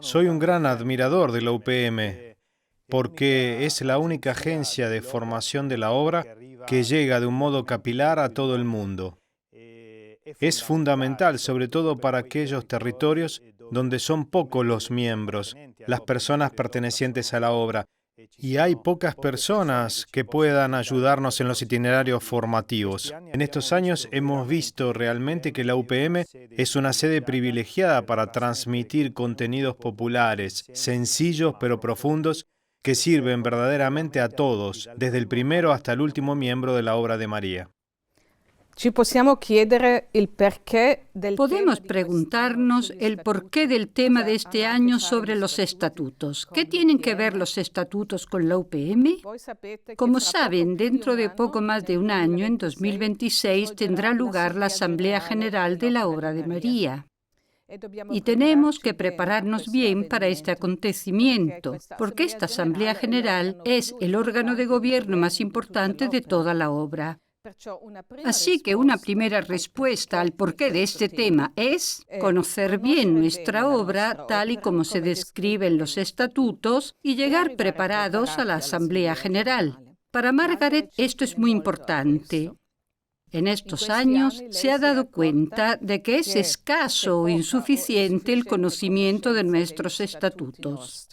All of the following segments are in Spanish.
Soy un gran admirador de la UPM porque es la única agencia de formación de la obra que llega de un modo capilar a todo el mundo. Es fundamental, sobre todo para aquellos territorios donde son pocos los miembros, las personas pertenecientes a la obra, y hay pocas personas que puedan ayudarnos en los itinerarios formativos. En estos años hemos visto realmente que la UPM es una sede privilegiada para transmitir contenidos populares, sencillos pero profundos, que sirven verdaderamente a todos, desde el primero hasta el último miembro de la obra de María. Podemos preguntarnos el porqué del tema de este año sobre los estatutos. ¿Qué tienen que ver los estatutos con la UPM? Como saben, dentro de poco más de un año, en 2026, tendrá lugar la Asamblea General de la Obra de María. Y tenemos que prepararnos bien para este acontecimiento, porque esta Asamblea General es el órgano de gobierno más importante de toda la obra. Así que una primera respuesta al porqué de este tema es conocer bien nuestra obra tal y como se describe en los estatutos y llegar preparados a la Asamblea General. Para Margaret esto es muy importante. En estos años se ha dado cuenta de que es escaso o insuficiente el conocimiento de nuestros estatutos.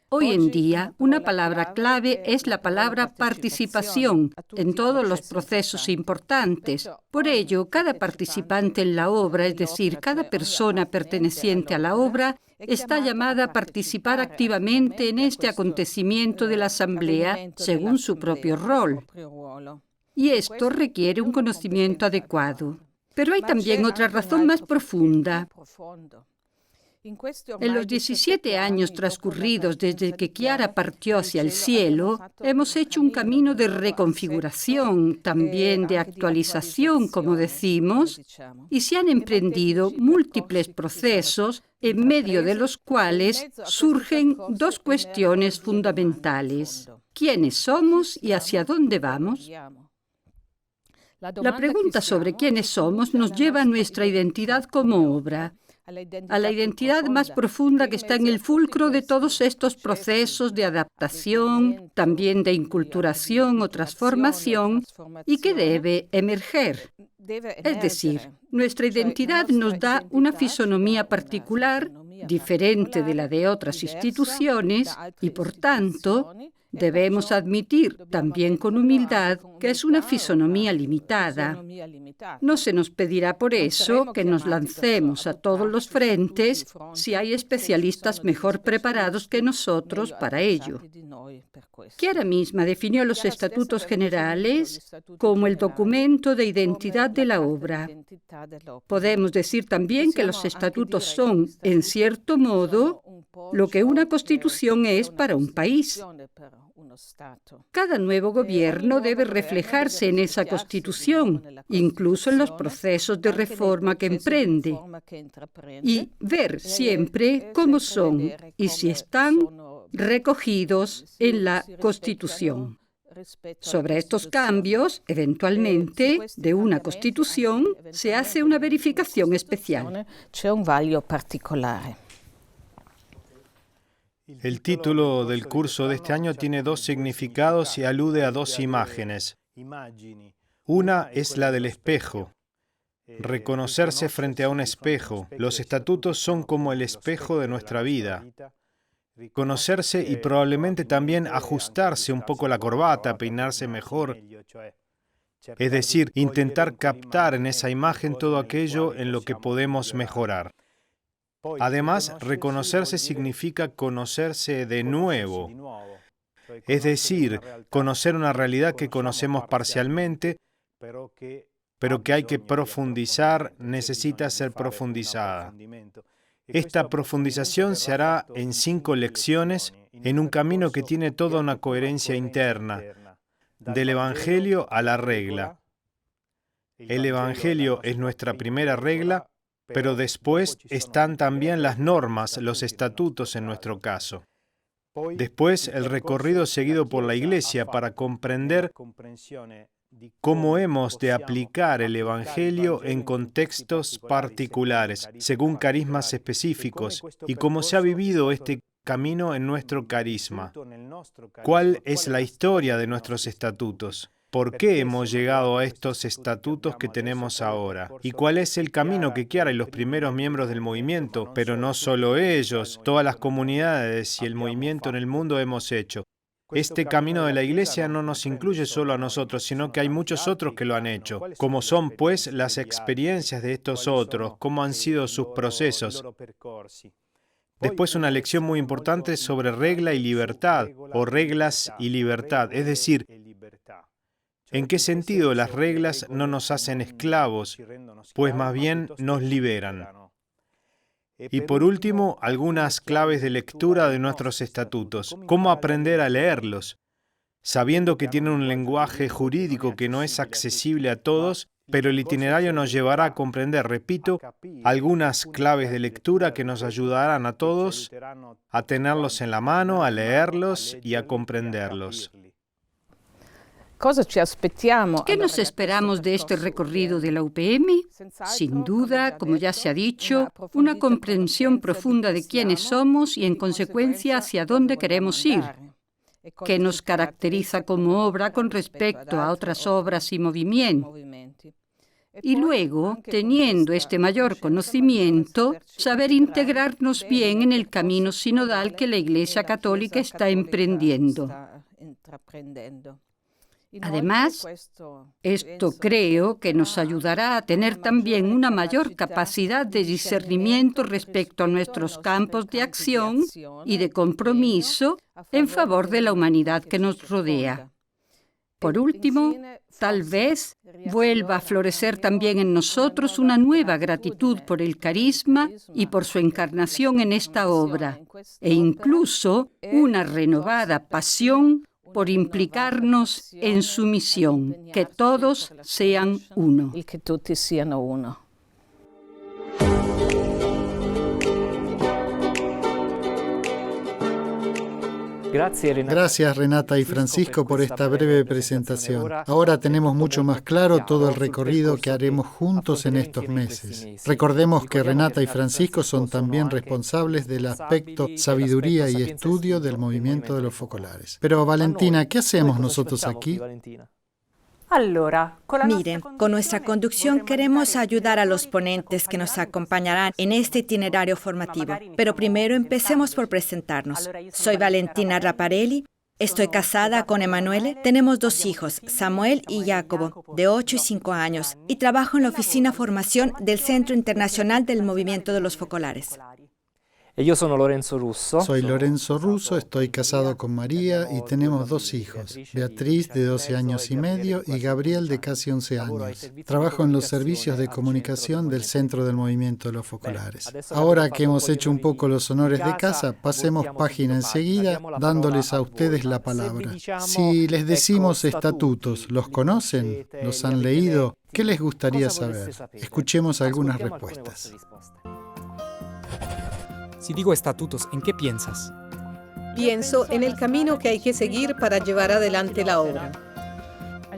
Hoy en día, una palabra clave es la palabra participación en todos los procesos importantes. Por ello, cada participante en la obra, es decir, cada persona perteneciente a la obra, está llamada a participar activamente en este acontecimiento de la Asamblea según su propio rol. Y esto requiere un conocimiento adecuado. Pero hay también otra razón más profunda. En los 17 años transcurridos desde que Chiara partió hacia el cielo, hemos hecho un camino de reconfiguración, también de actualización, como decimos, y se han emprendido múltiples procesos en medio de los cuales surgen dos cuestiones fundamentales: ¿quiénes somos y hacia dónde vamos? La pregunta sobre quiénes somos nos lleva a nuestra identidad como obra, a la identidad más profunda que está en el fulcro de todos estos procesos de adaptación, también de inculturación o transformación, y que debe emerger. Es decir, nuestra identidad nos da una fisonomía particular, diferente de la de otras instituciones, y por tanto, debemos admitir, también con humildad, que es una fisonomía limitada. No se nos pedirá por eso que nos lancemos a todos los frentes si hay especialistas mejor preparados que nosotros para ello. Chiara misma definió los estatutos generales como el documento de identidad de la obra. Podemos decir también que los estatutos son, en cierto modo, lo que una constitución es para un país. Cada nuevo gobierno debe reflejarse en esa constitución, incluso en los procesos de reforma que emprende, y ver siempre cómo son y si están recogidos en la Constitución. Sobre estos cambios, eventualmente, de una Constitución, se hace una verificación especial. El título del curso de este año tiene dos significados y alude a dos imágenes. Una es la del espejo. Reconocerse frente a un espejo. Los estatutos son como el espejo de nuestra vida. Conocerse y probablemente también ajustarse un poco la corbata, peinarse mejor. Es decir, intentar captar en esa imagen todo aquello en lo que podemos mejorar. Además, reconocerse significa conocerse de nuevo. Es decir, conocer una realidad que conocemos parcialmente, pero que hay que profundizar, necesita ser profundizada. Esta profundización se hará en 5 lecciones en un camino que tiene toda una coherencia interna, del Evangelio a la regla. El Evangelio es nuestra primera regla, pero después están también las normas, los estatutos en nuestro caso. Después, el recorrido seguido por la Iglesia para comprender cómo hemos de aplicar el Evangelio en contextos particulares, según carismas específicos, y cómo se ha vivido este camino en nuestro carisma. ¿Cuál es la historia de nuestros estatutos? ¿Por qué hemos llegado a estos estatutos que tenemos ahora? ¿Y cuál es el camino que Chiara y los primeros miembros del movimiento, pero no solo ellos, todas las comunidades y el movimiento en el mundo hemos hecho? Este camino de la Iglesia no nos incluye solo a nosotros, sino que hay muchos otros que lo han hecho. ¿Cómo son, pues, las experiencias de estos otros? ¿Cómo han sido sus procesos? Después una lección muy importante sobre regla y libertad, o reglas y libertad, es decir, ¿en qué sentido las reglas no nos hacen esclavos, pues más bien nos liberan? Y por último, algunas claves de lectura de nuestros estatutos. ¿Cómo aprender a leerlos? Sabiendo que tienen un lenguaje jurídico que no es accesible a todos, pero el itinerario nos llevará a comprender, repito, algunas claves de lectura que nos ayudarán a todos a tenerlos en la mano, a leerlos y a comprenderlos. ¿Qué nos esperamos de este recorrido de la UPM? Sin duda, como ya se ha dicho, una comprensión profunda de quiénes somos y, en consecuencia, hacia dónde queremos ir, qué nos caracteriza como obra con respecto a otras obras y movimientos. Y luego, teniendo este mayor conocimiento, saber integrarnos bien en el camino sinodal que la Iglesia Católica está emprendiendo. Además, esto creo que nos ayudará a tener también una mayor capacidad de discernimiento respecto a nuestros campos de acción y de compromiso en favor de la humanidad que nos rodea. Por último, tal vez vuelva a florecer también en nosotros una nueva gratitud por el carisma y por su encarnación en esta obra, e incluso una renovada pasión por implicarnos en su misión, que todos sean uno. Gracias, Renata y Francisco, por esta breve presentación. Ahora tenemos mucho más claro todo el recorrido que haremos juntos en estos meses. Recordemos que Renata y Francisco son también responsables del aspecto sabiduría y estudio del movimiento de los focolares. Pero, Valentina, ¿qué hacemos nosotros aquí? Miren, con nuestra conducción queremos ayudar a los ponentes que nos acompañarán en este itinerario formativo. Pero primero empecemos por presentarnos. Soy Valentina Raparelli, estoy casada con Emanuele, tenemos 2 hijos, Samuel y Jacobo, de 8 y 5 años, y trabajo en la oficina formación del Centro Internacional del Movimiento de los Focolares. Soy Lorenzo Russo, estoy casado con María y tenemos 2 hijos, Beatriz de 12 años y medio y Gabriel de casi 11 años. Trabajo en los servicios de comunicación del Centro del Movimiento de los Focolares. Ahora que hemos hecho un poco los honores de casa, pasemos página enseguida dándoles a ustedes la palabra. Si les decimos estatutos, ¿los conocen? ¿Los han leído? ¿Qué les gustaría saber? Escuchemos algunas respuestas. Si digo estatutos, ¿en qué piensas? Pienso en el camino que hay que seguir para llevar adelante la obra.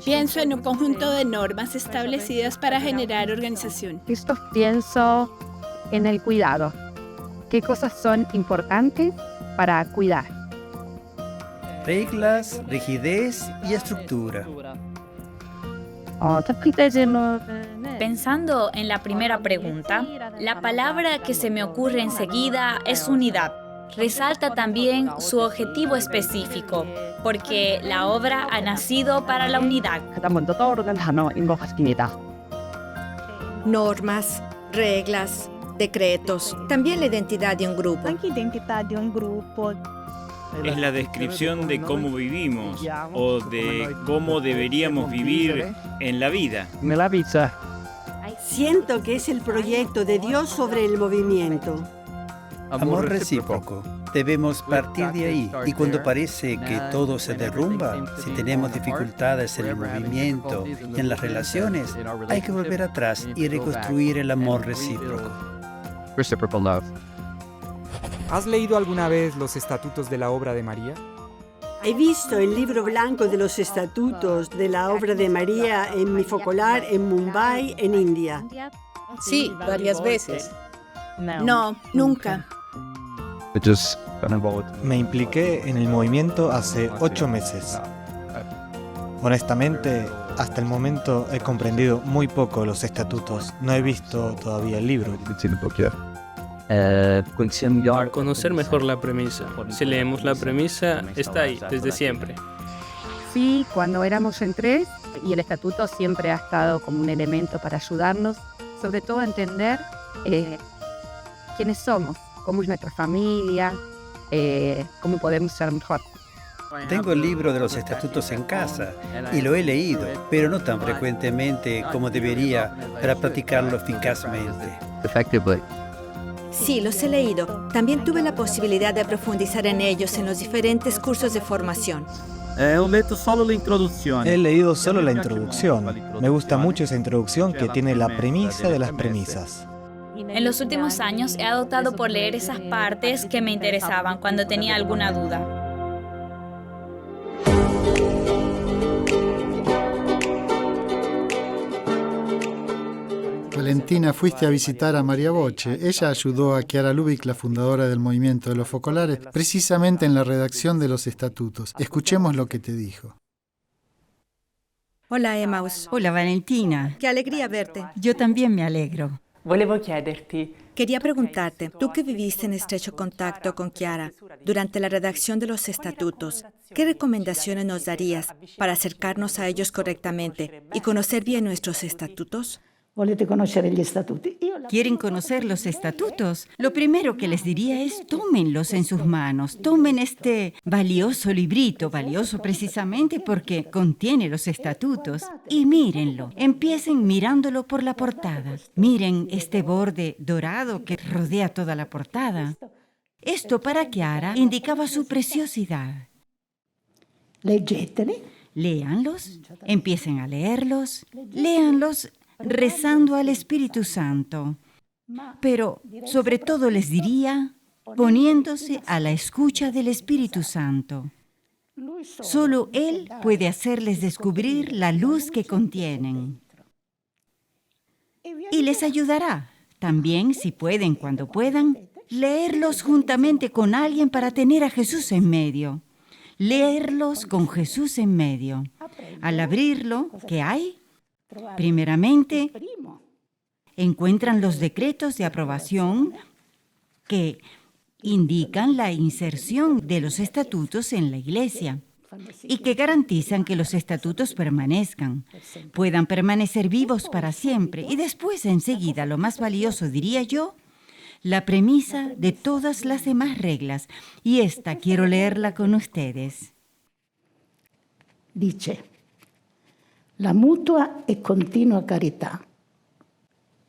Pienso en un conjunto de normas establecidas para generar organización. Pienso en el cuidado. ¿Qué cosas son importantes para cuidar? Reglas, rigidez y estructura. Pensando en la primera pregunta, la palabra que se me ocurre enseguida es unidad. Resalta también su objetivo específico, porque la obra ha nacido para la unidad. Normas, reglas, decretos, también la identidad de un grupo. Es la descripción de cómo vivimos o de cómo deberíamos vivir en la vida. Siento que es el proyecto de Dios sobre el movimiento. Amor recíproco. Debemos partir de ahí. Y cuando parece que todo se derrumba, si tenemos dificultades en el movimiento y en las relaciones, hay que volver atrás y reconstruir el amor recíproco. ¿Has leído alguna vez los estatutos de la obra de María? He visto el libro blanco de los estatutos de la obra de María en mi focolar en Mumbai, en India. Sí, varias veces. No, nunca. Me impliqué en el movimiento hace 8 meses. Honestamente, hasta el momento he comprendido muy poco los estatutos. No he visto todavía el libro. Conocer mejor la premisa. Si leemos la premisa, está ahí, desde siempre. Sí, cuando éramos en 3, y el estatuto siempre ha estado como un elemento para ayudarnos, sobre todo a entender quiénes somos, cómo es nuestra familia, cómo podemos ser mejor. Tengo el libro de los estatutos en casa y lo he leído, pero no tan frecuentemente como debería para practicarlo eficazmente. Sí, los he leído. También tuve la posibilidad de profundizar en ellos en los diferentes cursos de formación. He leído solo la introducción. Me gusta mucho esa introducción que tiene la premisa de las premisas. En los últimos años he adoptado por leer esas partes que me interesaban cuando tenía alguna duda. Valentina, fuiste a visitar a María Boche. Ella ayudó a Chiara Lubich, la fundadora del movimiento de los focolares, precisamente en la redacción de los estatutos. Escuchemos lo que te dijo. Hola, Emmaus. Hola, Valentina. Qué alegría verte. Yo también me alegro. Quería preguntarte, tú que viviste en estrecho contacto con Chiara durante la redacción de los estatutos, ¿qué recomendaciones nos darías para acercarnos a ellos correctamente y conocer bien nuestros estatutos? ¿Quieren conocer los estatutos? Lo primero que les diría es tómenlos en sus manos, tomen este valioso librito, valioso precisamente porque contiene los estatutos, y mírenlo. Empiecen mirándolo por la portada. Miren este borde dorado que rodea toda la portada. Esto para Chiara indicaba su preciosidad. Léanlos, empiecen a leerlos, léanlos rezando al Espíritu Santo, pero sobre todo les diría, poniéndose a la escucha del Espíritu Santo. Solo Él puede hacerles descubrir la luz que contienen. Y les ayudará, también, si pueden, cuando puedan, leerlos juntamente con alguien para tener a Jesús en medio. Leerlos con Jesús en medio. Al abrirlo, ¿qué hay? Primeramente, encuentran los decretos de aprobación que indican la inserción de los estatutos en la Iglesia y que garantizan que los estatutos permanezcan, puedan permanecer vivos para siempre. Y después, enseguida, lo más valioso, diría yo, la premisa de todas las demás reglas. Y esta quiero leerla con ustedes. Dice: la mutua e continua carità,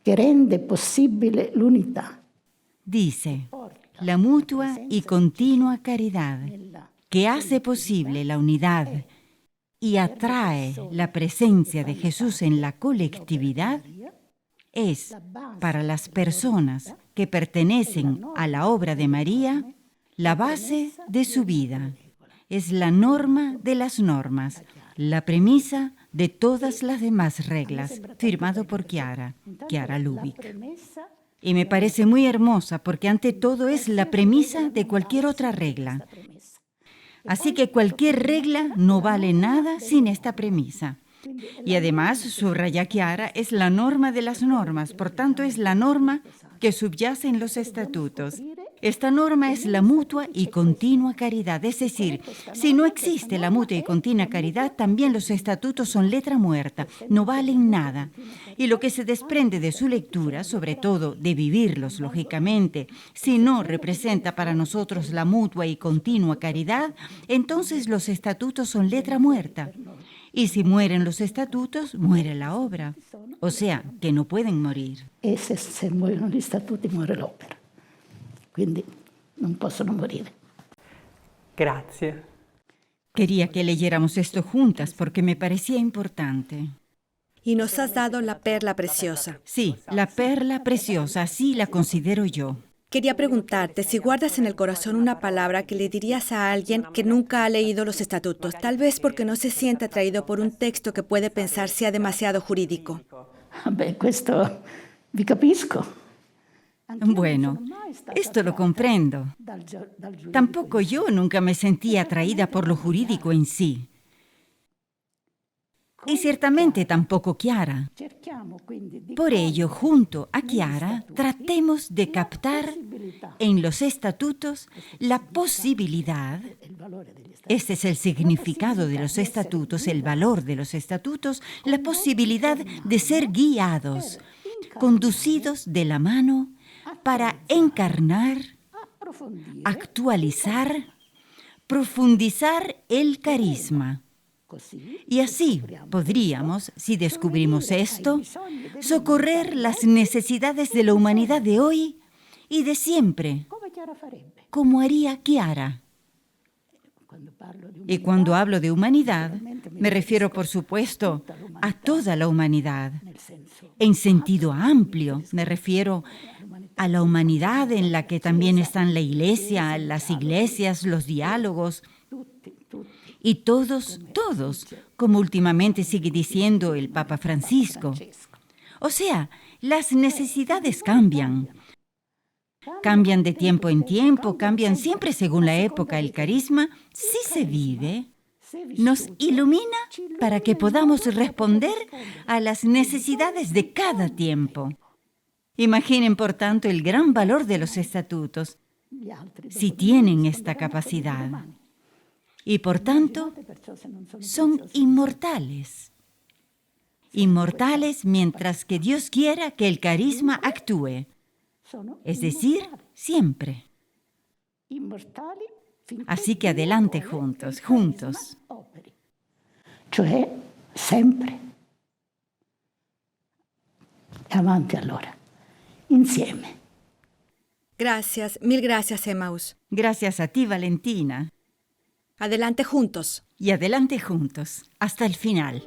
che rende possibile l'unità. Dice, la mutua y continua caridad, que hace posible la unidad y atrae la presencia de Jesús en la colectividad, es, para las personas que pertenecen a la obra de María, la base de su vida. Es la norma de las normas, la premisa de todas las demás reglas, firmado por Chiara Lubich. Y me parece muy hermosa porque ante todo es la premisa de cualquier otra regla. Así que cualquier regla no vale nada sin esta premisa. Y además, subraya Chiara, es la norma de las normas, por tanto es la norma que subyace en los estatutos. Esta norma es la mutua y continua caridad, es decir, si no existe la mutua y continua caridad, también los estatutos son letra muerta, no valen nada. Y lo que se desprende de su lectura, sobre todo de vivirlos, lógicamente, si no representa para nosotros la mutua y continua caridad, entonces los estatutos son letra muerta. Y si mueren los estatutos, muere la obra. O sea, que no pueden morir. E se muoiono gli statuti, muore l'opera. Quindi non possono morire. Gracias. Quería que leyéramos esto juntas porque me parecía importante. Y nos has dado la perla preciosa. Sí, la perla preciosa, así la considero yo. Quería preguntarte si guardas en el corazón una palabra que le dirías a alguien que nunca ha leído los estatutos, tal vez porque no se siente atraído por un texto que puede pensar sea demasiado jurídico. Questo vi capisco. Bueno, esto lo comprendo. Tampoco yo nunca me sentí atraída por lo jurídico en sí. Y ciertamente tampoco Chiara. Por ello, junto a Chiara, tratemos de captar en los estatutos la posibilidad, este es el significado de los estatutos, el valor de los estatutos, la posibilidad de ser guiados, conducidos de la mano para encarnar, actualizar, profundizar el carisma. Y así podríamos, si descubrimos esto, socorrer las necesidades de la humanidad de hoy y de siempre, como haría Chiara. Y cuando hablo de humanidad, me refiero, por supuesto, a toda la humanidad. En sentido amplio, me refiero a la humanidad en la que también están la Iglesia, las iglesias, los diálogos, y todos, como últimamente sigue diciendo el Papa Francisco. O sea, las necesidades cambian. Cambian de tiempo en tiempo, cambian siempre según la época. El carisma, si se vive, nos ilumina para que podamos responder a las necesidades de cada tiempo. Imaginen, por tanto, el gran valor de los estatutos, si tienen esta capacidad. Y por tanto, son inmortales. Inmortales mientras que Dios quiera que el carisma actúe. Es decir, siempre. Así que adelante juntos. Cioè, sempre. Avanti allora, insieme. Gracias, mil gracias, Emmaus. Gracias a ti, Valentina. Adelante juntos. Y adelante juntos, hasta el final.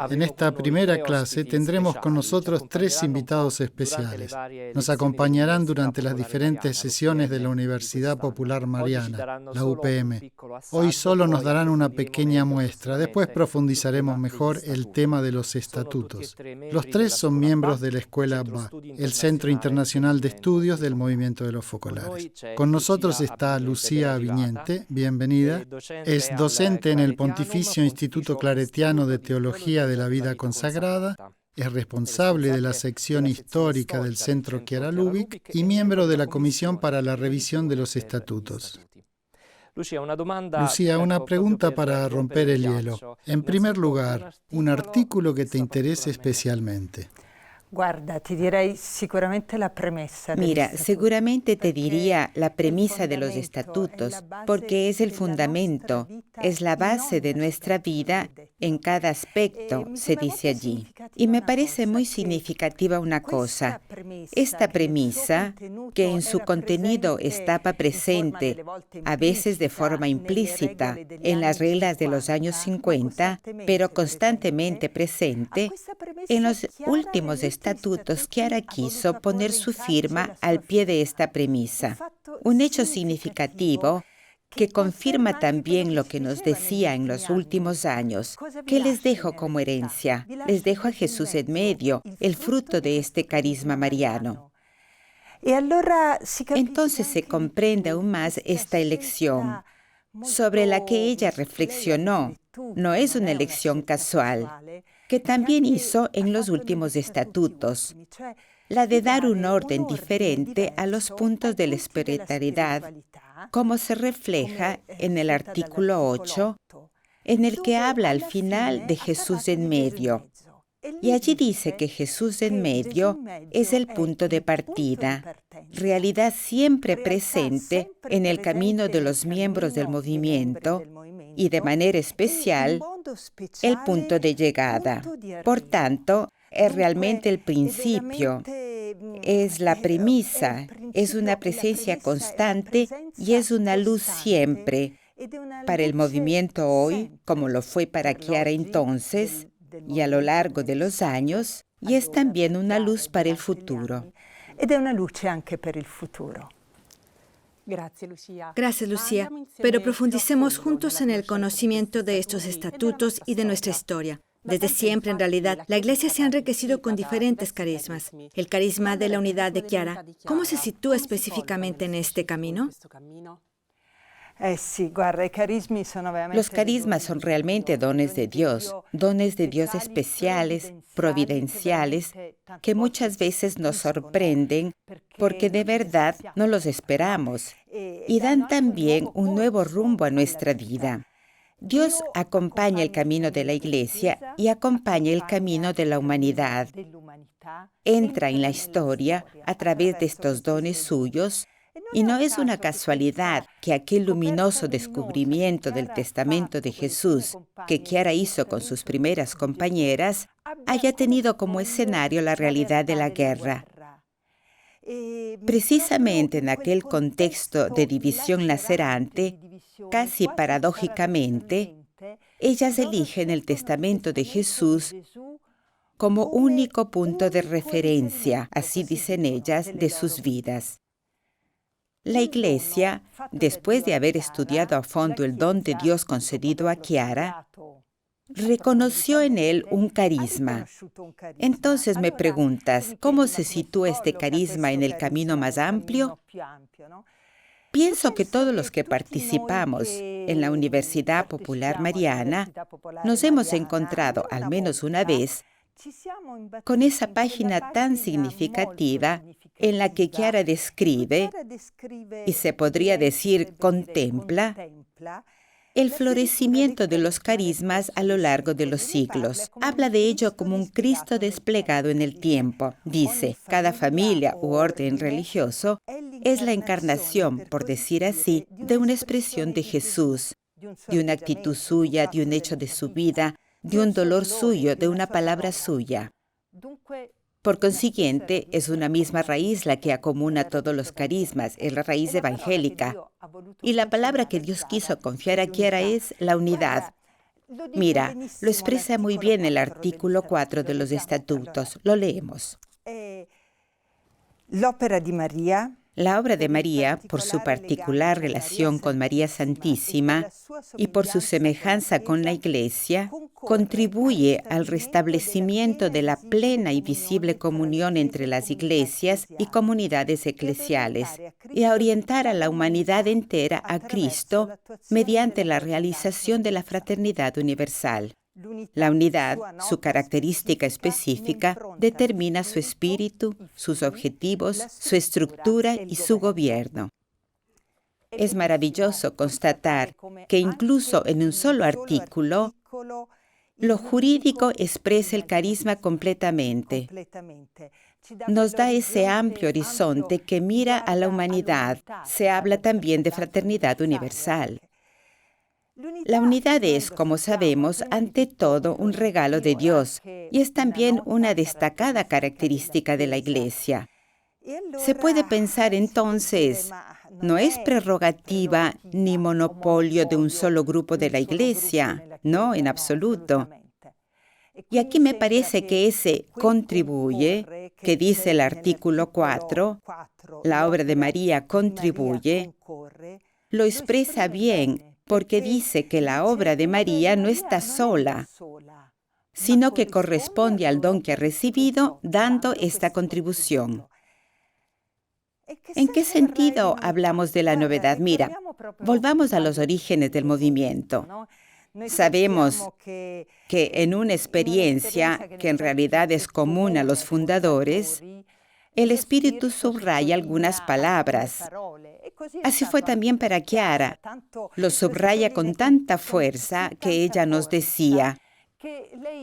En esta primera clase tendremos con nosotros 3 invitados especiales. Nos acompañarán durante las diferentes sesiones de la Universidad Popular Mariana, la UPM. Hoy solo nos darán una pequeña muestra, después profundizaremos mejor el tema de los estatutos. Los 3 son miembros de la Escuela BA, el Centro Internacional de Estudios del Movimiento de los Focolares. Con nosotros está Lucía Aviñente, bienvenida. Es docente en el Pontificio Instituto Claretiano de Teología de la Vida Consagrada, es responsable de la sección histórica del Centro Chiara Lubich y miembro de la Comisión para la Revisión de los Estatutos. Lucía, una pregunta para romper el hielo. En primer lugar, un artículo que te interese especialmente. Mira, seguramente te diría la premisa de los estatutos, porque es el fundamento, es la base de nuestra vida en cada aspecto, se dice allí. Y me parece muy significativa una cosa. Esta premisa, que en su contenido estaba presente, a veces de forma implícita, en las reglas de los años 50, pero constantemente presente, en los últimos estatutos, Chiara quiso poner su firma al pie de esta premisa. Un hecho significativo que confirma también lo que nos decía en los últimos años. ¿Qué les dejo como herencia? Les dejo a Jesús en medio, el fruto de este carisma mariano. Entonces se comprende aún más esta elección, sobre la que ella reflexionó. No es una elección casual, que también hizo en los últimos estatutos, la de dar un orden diferente a los puntos de la espiritualidad, como se refleja en el artículo 8, en el que habla al final de Jesús en medio. Y allí dice que Jesús en medio es el punto de partida, realidad siempre presente en el camino de los miembros del movimiento y de manera especial el punto de llegada. Por tanto, es realmente el principio, es la premisa, es una presencia constante y es una luz siempre para el movimiento hoy, como lo fue para Chiara entonces, y a lo largo de los años, y es también una luz para el futuro. Gracias, Lucía. Pero profundicemos juntos en el conocimiento de estos estatutos y de nuestra historia. Desde siempre, en realidad, la Iglesia se ha enriquecido con diferentes carismas. El carisma de la unidad de Chiara, ¿cómo se sitúa específicamente en este camino? Los carismas son realmente dones de Dios especiales, providenciales, que muchas veces nos sorprenden porque de verdad no los esperamos y dan también un nuevo rumbo a nuestra vida. Dios acompaña el camino de la Iglesia y acompaña el camino de la humanidad. Entra en la historia a través de estos dones suyos. Y no es una casualidad que aquel luminoso descubrimiento del testamento de Jesús que Chiara hizo con sus primeras compañeras haya tenido como escenario la realidad de la guerra. Precisamente en aquel contexto de división lacerante, casi paradójicamente, ellas eligen el testamento de Jesús como único punto de referencia, así dicen ellas, de sus vidas. La Iglesia, después de haber estudiado a fondo el don de Dios concedido a Chiara, reconoció en él un carisma. Entonces me preguntas, ¿cómo se sitúa este carisma en el camino más amplio? Pienso que todos los que participamos en la Universidad Popular Mariana nos hemos encontrado al menos una vez con esa página tan significativa en la que Chiara describe, y se podría decir contempla, el florecimiento de los carismas a lo largo de los siglos. Habla de ello como un Cristo desplegado en el tiempo. Dice, cada familia u orden religioso es la encarnación, por decir así, de una expresión de Jesús, de una actitud suya, de un hecho de su vida, de un dolor suyo, de una palabra suya. Por consiguiente, es una misma raíz la que acomuna todos los carismas, es la raíz evangélica. Y la palabra que Dios quiso confiar a Chiara es la unidad. Mira, lo expresa muy bien el artículo 4 de los estatutos. Lo leemos. La obra de María, por su particular relación con María Santísima y por su semejanza con la Iglesia, contribuye al restablecimiento de la plena y visible comunión entre las iglesias y comunidades eclesiales y a orientar a la humanidad entera a Cristo mediante la realización de la fraternidad universal. La unidad, su característica específica, determina su espíritu, sus objetivos, su estructura y su gobierno. Es maravilloso constatar que incluso en un solo artículo, lo jurídico expresa el carisma completamente. Nos da ese amplio horizonte que mira a la humanidad. Se habla también de fraternidad universal. La unidad es, como sabemos, ante todo un regalo de Dios y es también una destacada característica de la Iglesia. Se puede pensar entonces, no es prerrogativa ni monopolio de un solo grupo de la Iglesia, no, en absoluto. Y aquí me parece que ese contribuye, que dice el artículo 4, la obra de María contribuye, lo expresa bien, porque dice que la obra de María no está sola, sino que corresponde al don que ha recibido dando esta contribución. ¿En qué sentido hablamos de la novedad? Mira, volvamos a los orígenes del movimiento. Sabemos que en una experiencia que en realidad es común a los fundadores, el Espíritu subraya algunas palabras. Así fue también para Chiara. Lo subraya con tanta fuerza que ella nos decía,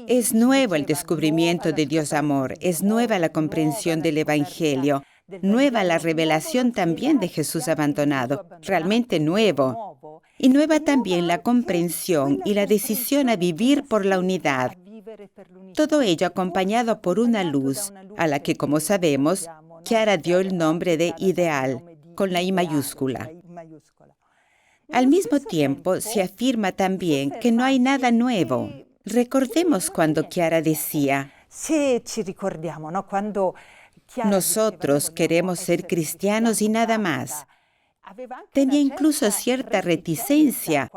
es nuevo el descubrimiento de Dios amor, es nueva la comprensión del Evangelio, nueva la revelación también de Jesús abandonado, realmente nuevo. Y nueva también la comprensión y la decisión a vivir por la unidad. Todo ello acompañado por una luz, a la que, como sabemos, Chiara dio el nombre de ideal, con la I mayúscula. Al mismo tiempo, se afirma también que no hay nada nuevo. Recordemos cuando Chiara decía, nosotros queremos ser cristianos y nada más. Tenía incluso cierta reticencia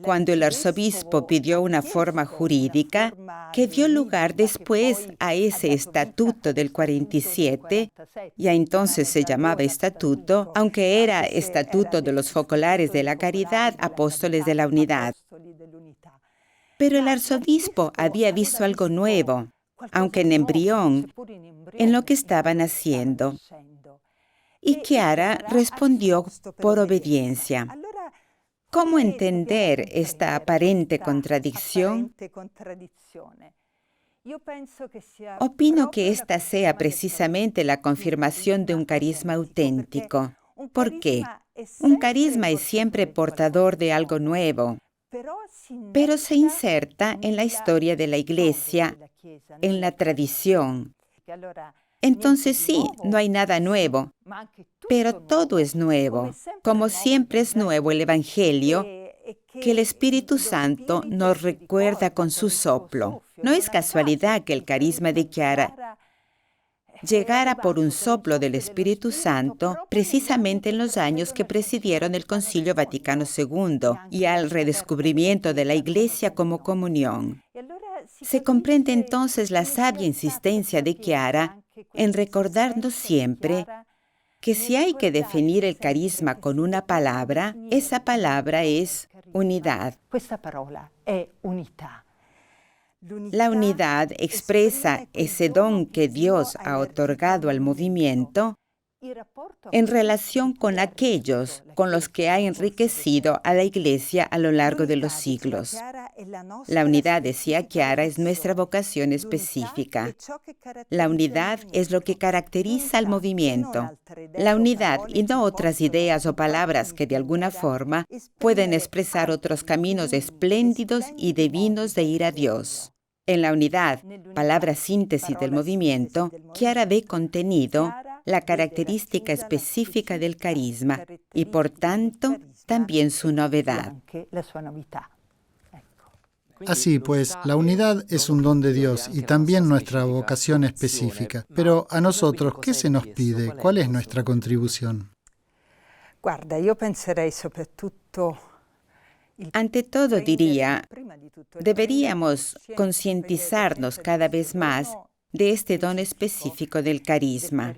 cuando el arzobispo pidió una forma jurídica que dio lugar después a ese estatuto del 47, ya entonces se llamaba estatuto, aunque era estatuto de los focolares de la caridad, apóstoles de la unidad. Pero el arzobispo había visto algo nuevo, aunque en embrión, en lo que estaban haciendo. Y Chiara respondió por obediencia. ¿Cómo entender esta aparente contradicción? Opino que esta sea precisamente la confirmación de un carisma auténtico. ¿Por qué? Un carisma es siempre portador de algo nuevo, pero se inserta en la historia de la Iglesia, en la tradición. Entonces sí, no hay nada nuevo, pero todo es nuevo, como siempre es nuevo el Evangelio, que el Espíritu Santo nos recuerda con su soplo. No es casualidad que el carisma de Chiara llegara por un soplo del Espíritu Santo precisamente en los años que presidieron el Concilio Vaticano II y al redescubrimiento de la Iglesia como comunión. Se comprende entonces la sabia insistencia de Chiara en recordarnos siempre que si hay que definir el carisma con una palabra, esa palabra es unidad. La unidad expresa ese don que Dios ha otorgado al movimiento en relación con aquellos con los que ha enriquecido a la Iglesia a lo largo de los siglos. La unidad, decía Chiara, es nuestra vocación específica. La unidad es lo que caracteriza al movimiento. La unidad y no otras ideas o palabras que de alguna forma pueden expresar otros caminos espléndidos y divinos de ir a Dios. En la unidad, palabra síntesis del movimiento, Chiara ve contenido la característica específica del carisma y, por tanto, también su novedad. Así pues, la unidad es un don de Dios y también nuestra vocación específica. Pero a nosotros, ¿qué se nos pide? ¿Cuál es nuestra contribución? Ante todo, diría, deberíamos concientizarnos cada vez más de este don específico del carisma.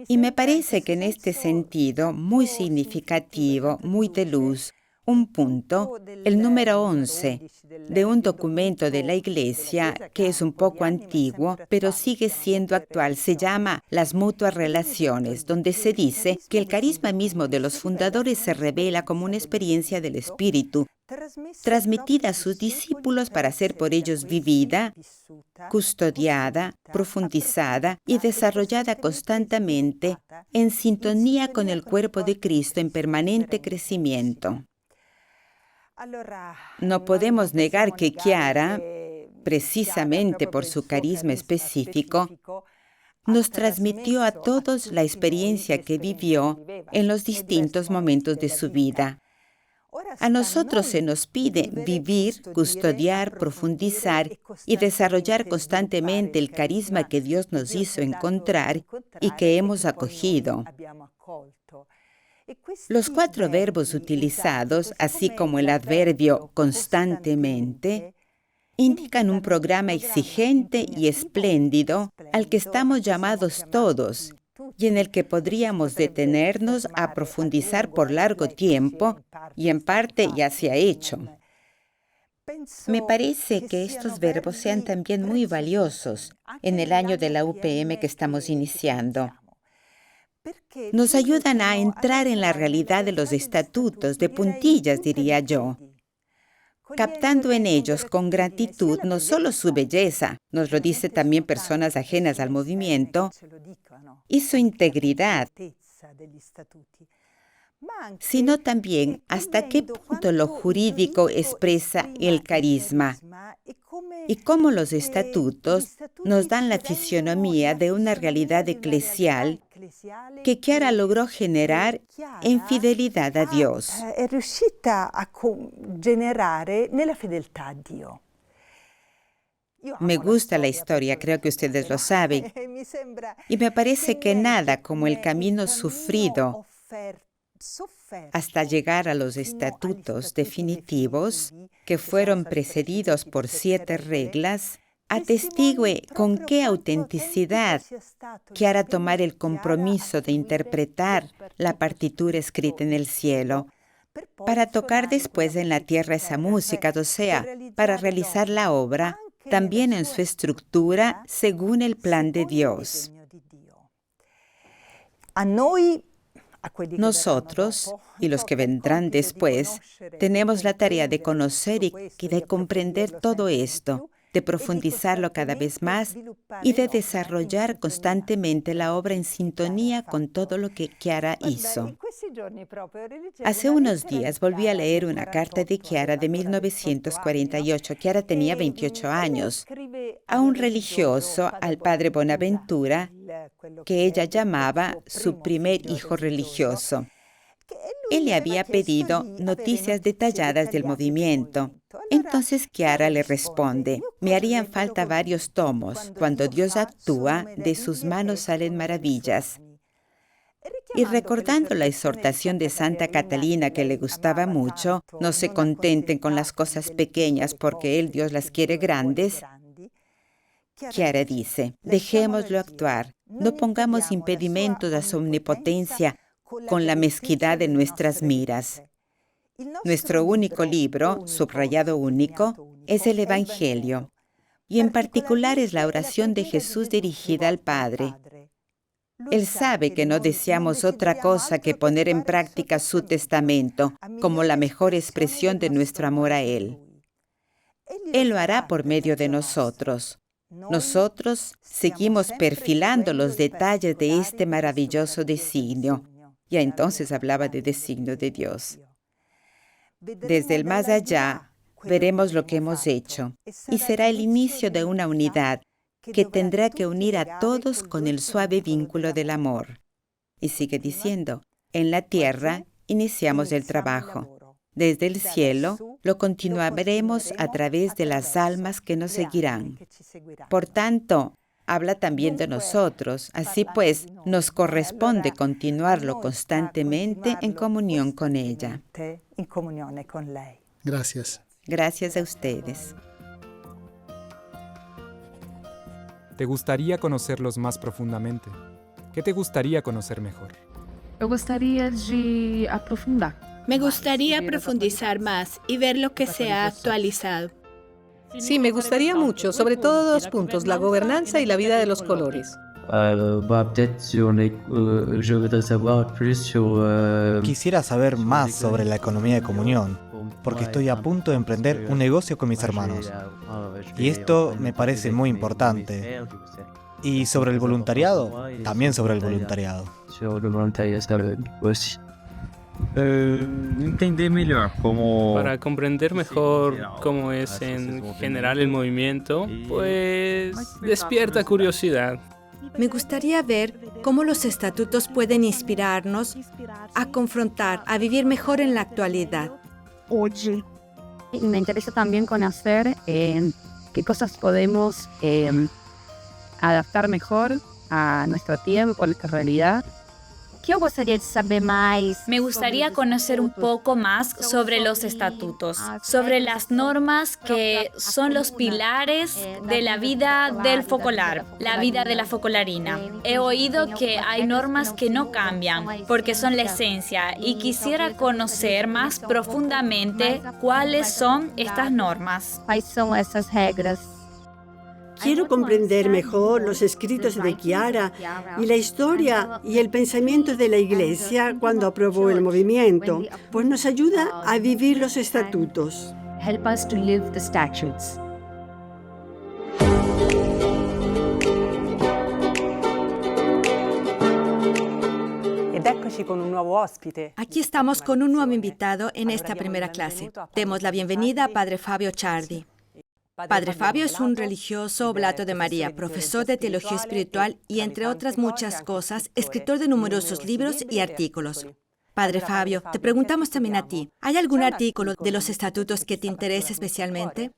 Y me parece que en este sentido, muy significativo, muy de luz, un punto, el número 11, de un documento de la Iglesia que es un poco antiguo, pero sigue siendo actual. Se llama Las mutuas relaciones, donde se dice que el carisma mismo de los fundadores se revela como una experiencia del Espíritu, transmitida a sus discípulos para ser por ellos vivida, custodiada, profundizada y desarrollada constantemente en sintonía con el cuerpo de Cristo en permanente crecimiento. No podemos negar que Chiara, precisamente por su carisma específico, nos transmitió a todos la experiencia que vivió en los distintos momentos de su vida. A nosotros se nos pide vivir, custodiar, profundizar y desarrollar constantemente el carisma que Dios nos hizo encontrar y que hemos acogido. Los 4 verbos utilizados, así como el adverbio constantemente, indican un programa exigente y espléndido al que estamos llamados todos y en el que podríamos detenernos a profundizar por largo tiempo y en parte ya se ha hecho. Me parece que estos verbos sean también muy valiosos en el año de la UPM que estamos iniciando. Nos ayudan a entrar en la realidad de los estatutos, de puntillas, diría yo, captando en ellos con gratitud no solo su belleza, nos lo dicen también personas ajenas al movimiento, y su integridad, sino también hasta qué punto lo jurídico expresa el carisma y cómo los estatutos nos dan la fisionomía de una realidad eclesial que Chiara logró generar en fidelidad a Dios. È riuscita a generare nella fedeltà a Dio. Me gusta la historia, creo que ustedes lo saben, y me parece que nada como el camino sufrido hasta llegar a los estatutos definitivos, que fueron precedidos por 7 reglas, atestigue con qué autenticidad Chiara tomar el compromiso de interpretar la partitura escrita en el cielo, para tocar después en la tierra esa música, o sea, para realizar la obra también en su estructura según el plan de Dios. Nosotros y los que vendrán después tenemos la tarea de conocer y de comprender todo esto, de profundizarlo cada vez más y de desarrollar constantemente la obra en sintonía con todo lo que Chiara hizo. Hace unos días volví a leer una carta de Chiara de 1948. Chiara tenía 28 años, a un religioso, al padre Bonaventura, que ella llamaba su primer hijo religioso. Él le había pedido noticias detalladas del movimiento. Entonces Chiara le responde: me harían falta varios tomos. Cuando Dios actúa, de sus manos salen maravillas. Y recordando la exhortación de Santa Catalina, que le gustaba mucho, no se contenten con las cosas pequeñas porque Dios las quiere grandes, Chiara dice: dejémoslo actuar, no pongamos impedimentos a su omnipotencia con la mezquindad de nuestras miras. Nuestro único libro, subrayado único, es el Evangelio, y en particular es la oración de Jesús dirigida al Padre. Él sabe que no deseamos otra cosa que poner en práctica su testamento como la mejor expresión de nuestro amor a Él. Él lo hará por medio de nosotros. Nosotros seguimos perfilando los detalles de este maravilloso designio. Ya entonces hablaba de designio de Dios. Desde el más allá veremos lo que hemos hecho y será el inicio de una unidad que tendrá que unir a todos con el suave vínculo del amor. Y sigue diciendo: en la tierra iniciamos el trabajo. Desde el cielo lo continuaremos a través de las almas que nos seguirán. Por tanto, habla también de nosotros. Así pues, nos corresponde continuarlo constantemente en comunión con ella. Gracias. Gracias a ustedes. ¿Te gustaría conocerlos más profundamente? ¿Qué te gustaría conocer mejor? Me gustaría profundizar más y ver lo que se ha actualizado. Sí, me gustaría mucho, sobre todo 2 puntos, la gobernanza y la vida de los colores. Quisiera saber más sobre la economía de comunión, porque estoy a punto de emprender un negocio con mis hermanos. Y esto me parece muy importante. Y sobre el voluntariado, también sobre el voluntariado. Para comprender mejor cómo es en general el movimiento, pues despierta curiosidad. Me gustaría ver cómo los estatutos pueden inspirarnos a confrontar, a vivir mejor en la actualidad. Me interesa también conocer qué cosas podemos adaptar mejor a nuestro tiempo, a nuestra realidad. ¿Qué gustaría saber más? Me gustaría conocer un poco más sobre los estatutos, sobre las normas que son los pilares de la vida del focolar, la vida de la focolarina. He oído que hay normas que no cambian porque son la esencia y quisiera conocer más profundamente cuáles son estas normas. ¿Cuáles son esas reglas? Quiero comprender mejor los escritos de Chiara y la historia y el pensamiento de la Iglesia cuando aprobó el movimiento, pues nos ayuda a vivir los estatutos. Help us to live the statutes. Aquí estamos con un nuevo invitado en esta primera clase. Demos la bienvenida a Padre Fabio Ciardi. Padre Fabio es un religioso oblato de María, profesor de teología espiritual y, entre otras muchas cosas, escritor de numerosos libros y artículos. Padre Fabio, te preguntamos también a ti, ¿hay algún artículo de los estatutos que te interese especialmente?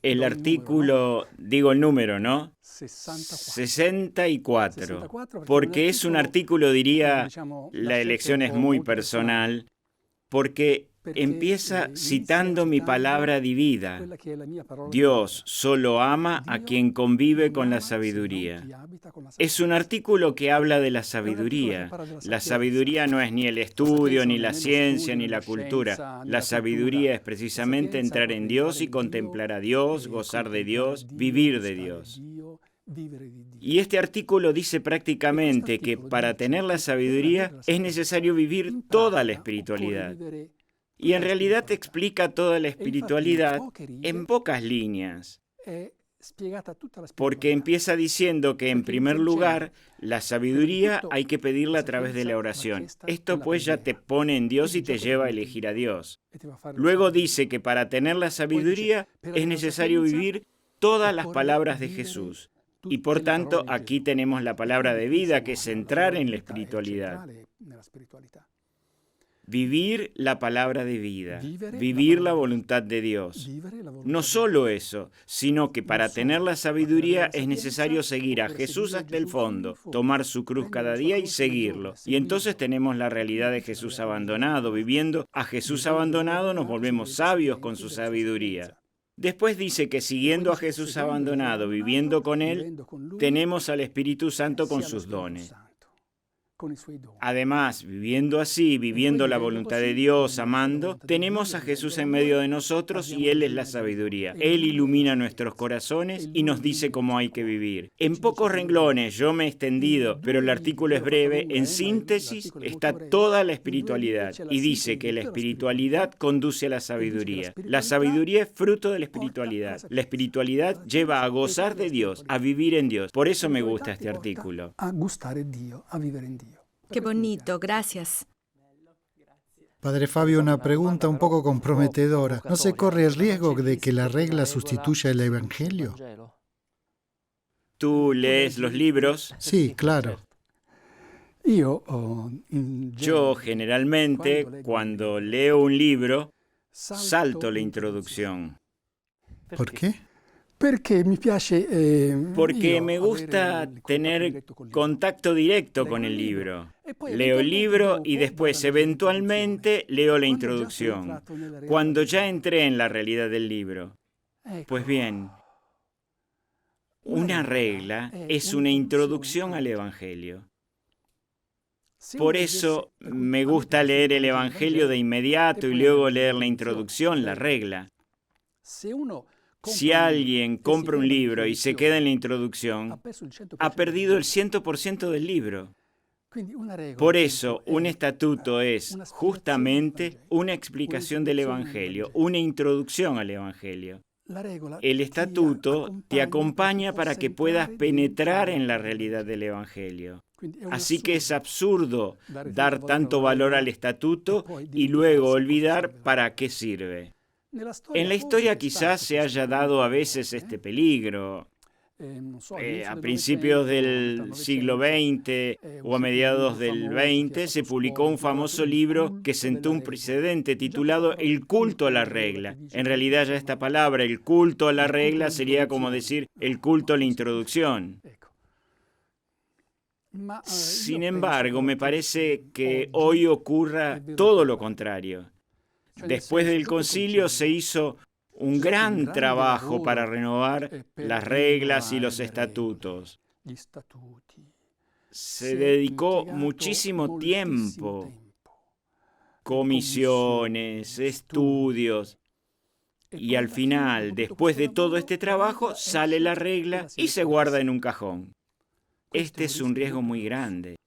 El artículo, digo el número, ¿no? 64. Porque es un artículo, diría, la elección es muy personal, porque empieza citando mi palabra divina. Dios solo ama a quien convive con la sabiduría. Es un artículo que habla de la sabiduría. La sabiduría no es ni el estudio, ni la ciencia, ni la cultura. La sabiduría es precisamente entrar en Dios y contemplar a Dios, gozar de Dios, vivir de Dios. Y este artículo dice prácticamente que para tener la sabiduría es necesario vivir toda la espiritualidad. Y en realidad te explica toda la espiritualidad en pocas líneas. Porque empieza diciendo que en primer lugar, la sabiduría hay que pedirla a través de la oración. Esto pues ya te pone en Dios y te lleva a elegir a Dios. Luego dice que para tener la sabiduría es necesario vivir todas las palabras de Jesús. Y por tanto, aquí tenemos la palabra de vida, que es entrar en la espiritualidad. Vivir la palabra de vida, vivir la voluntad de Dios. No solo eso, sino que para tener la sabiduría es necesario seguir a Jesús hasta el fondo, tomar su cruz cada día y seguirlo. Y entonces tenemos la realidad de Jesús abandonado. Viviendo a Jesús abandonado nos volvemos sabios con su sabiduría. Después dice que siguiendo a Jesús abandonado, viviendo con Él, tenemos al Espíritu Santo con sus dones. Además, viviendo así, viviendo la voluntad de Dios, amando, tenemos a Jesús en medio de nosotros y Él es la sabiduría. Él ilumina nuestros corazones y nos dice cómo hay que vivir. En pocos renglones yo me he extendido, pero el artículo es breve. En síntesis está toda la espiritualidad y dice que la espiritualidad conduce a la sabiduría. La sabiduría es fruto de la espiritualidad. La espiritualidad lleva a gozar de Dios, a vivir en Dios. Por eso me gusta este artículo. A gustare Dio, a vivere en Dio. Qué bonito, gracias. Padre Fabio, una pregunta un poco comprometedora. ¿No se corre el riesgo de que la regla sustituya el Evangelio? ¿Tú lees los libros? Sí, claro. Yo generalmente, cuando leo un libro, salto la introducción. ¿Por qué? Porque me gusta tener contacto directo con el libro. Leo el libro y después, eventualmente, leo la introducción, cuando ya entré en la realidad del libro. Pues bien, una regla es una introducción al Evangelio. Por eso me gusta leer el Evangelio de inmediato y luego leer la introducción, la regla. Si alguien compra un libro y se queda en la introducción, ha perdido el 100% del libro. Por eso, un estatuto es justamente una explicación del Evangelio, una introducción al Evangelio. El estatuto te acompaña para que puedas penetrar en la realidad del Evangelio. Así que es absurdo dar tanto valor al estatuto y luego olvidar para qué sirve. En la historia quizás se haya dado a veces este peligro. A principios del siglo XX o a mediados del XX se publicó un famoso libro que sentó un precedente titulado El culto a la regla. En realidad ya esta palabra, el culto a la regla, sería como decir el culto a la introducción. Sin embargo, me parece que hoy ocurra todo lo contrario. Después del concilio se hizo un gran trabajo para renovar las reglas y los estatutos. Se dedicó muchísimo tiempo, comisiones, estudios, y al final, después de todo este trabajo, sale la regla y se guarda en un cajón. Este es un riesgo muy grande.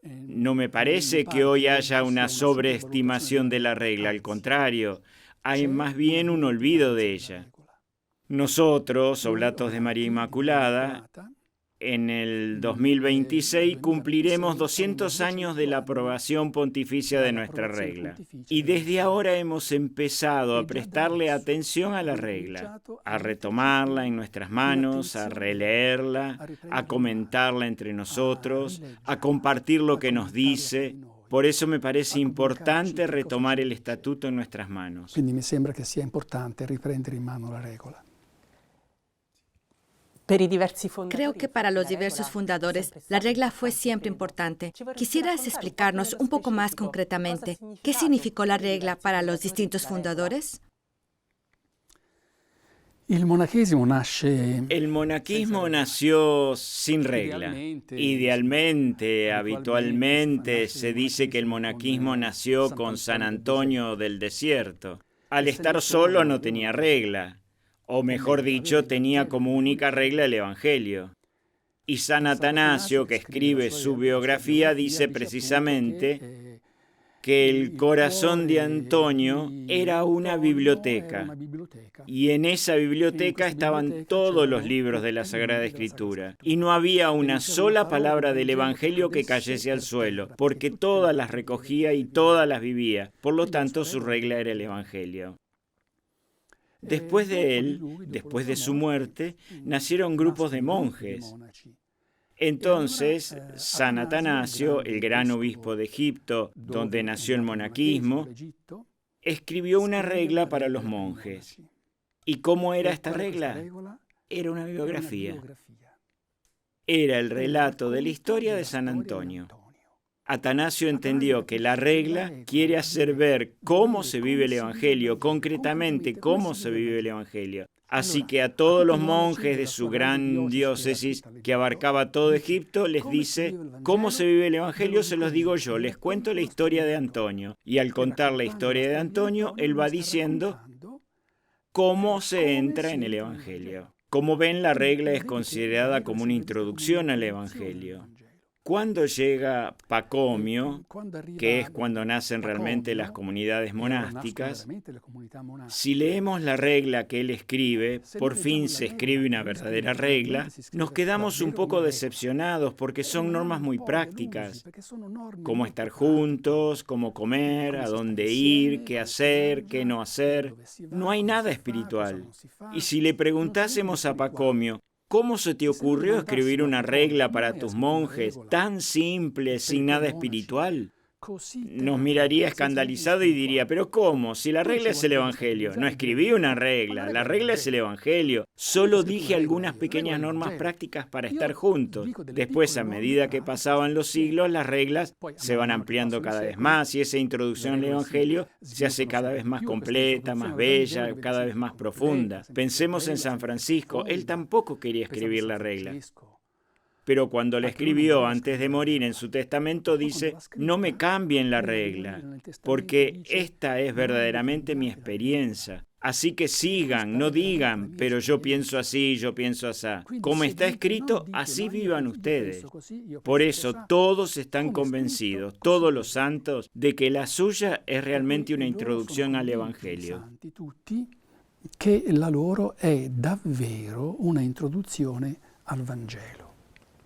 No me parece que hoy haya una sobreestimación de la regla, al contrario, hay más bien un olvido de ella. Nosotros, oblatos de María Inmaculada, En el 2026 cumpliremos 200 años de la aprobación pontificia de nuestra regla. Y desde ahora hemos empezado a prestarle atención a la regla, a retomarla en nuestras manos, a releerla, a comentarla entre nosotros, a compartir lo que nos dice. Por eso me parece importante retomar el estatuto en nuestras manos. Quindi mi sembra che sia importante riprendere in mano la regola. Creo que para los diversos fundadores la regla fue siempre importante. ¿Quisieras explicarnos un poco más concretamente qué significó la regla para los distintos fundadores? El monaquismo nació sin regla. Idealmente, habitualmente, se dice que el monaquismo nació con San Antonio del Desierto. Al estar solo no tenía regla. O mejor dicho, tenía como única regla el Evangelio. Y San Atanasio, que escribe su biografía, dice precisamente que el corazón de Antonio era una biblioteca. Y en esa biblioteca estaban todos los libros de la Sagrada Escritura. Y no había una sola palabra del Evangelio que cayese al suelo, porque todas las recogía y todas las vivía. Por lo tanto, su regla era el Evangelio. Después de él, después de su muerte, nacieron grupos de monjes. Entonces, San Atanasio, el gran obispo de Egipto, donde nació el monaquismo, escribió una regla para los monjes. ¿Y cómo era esta regla? Era una biografía. Era el relato de la historia de San Antonio. Atanasio entendió que la regla quiere hacer ver cómo se vive el Evangelio, concretamente cómo se vive el Evangelio. Así que a todos los monjes de su gran diócesis, que abarcaba todo Egipto, les dice, ¿cómo se vive el Evangelio? Se los digo yo, les cuento la historia de Antonio. Y al contar la historia de Antonio, él va diciendo cómo se entra en el Evangelio. Como ven, la regla es considerada como una introducción al Evangelio. Cuando llega Pacomio, que es cuando nacen realmente las comunidades monásticas, si leemos la regla que él escribe, por fin se escribe una verdadera regla, nos quedamos un poco decepcionados porque son normas muy prácticas. Cómo estar juntos, cómo comer, a dónde ir, qué hacer, qué no hacer. No hay nada espiritual. Y si le preguntásemos a Pacomio, ¿cómo se te ocurrió escribir una regla para tus monjes tan simple, sin nada espiritual? Nos miraría escandalizado y diría, ¿pero cómo? Si la regla es el Evangelio. No escribí una regla, la regla es el Evangelio. Solo dije algunas pequeñas normas prácticas para estar juntos. Después, a medida que pasaban los siglos, las reglas se van ampliando cada vez más y esa introducción al Evangelio se hace cada vez más completa, más bella, cada vez más profunda. Pensemos en San Francisco, él tampoco quería escribir la regla. Pero cuando la escribió antes de morir en su testamento dice, no me cambien la regla, porque esta es verdaderamente mi experiencia. Así que sigan, no digan, pero yo pienso así, yo pienso así. Como está escrito, así vivan ustedes. Por eso todos están convencidos, todos los santos, de que la suya es realmente una introducción al Evangelio. Que la loro è davvero una introduzione al Vangelo.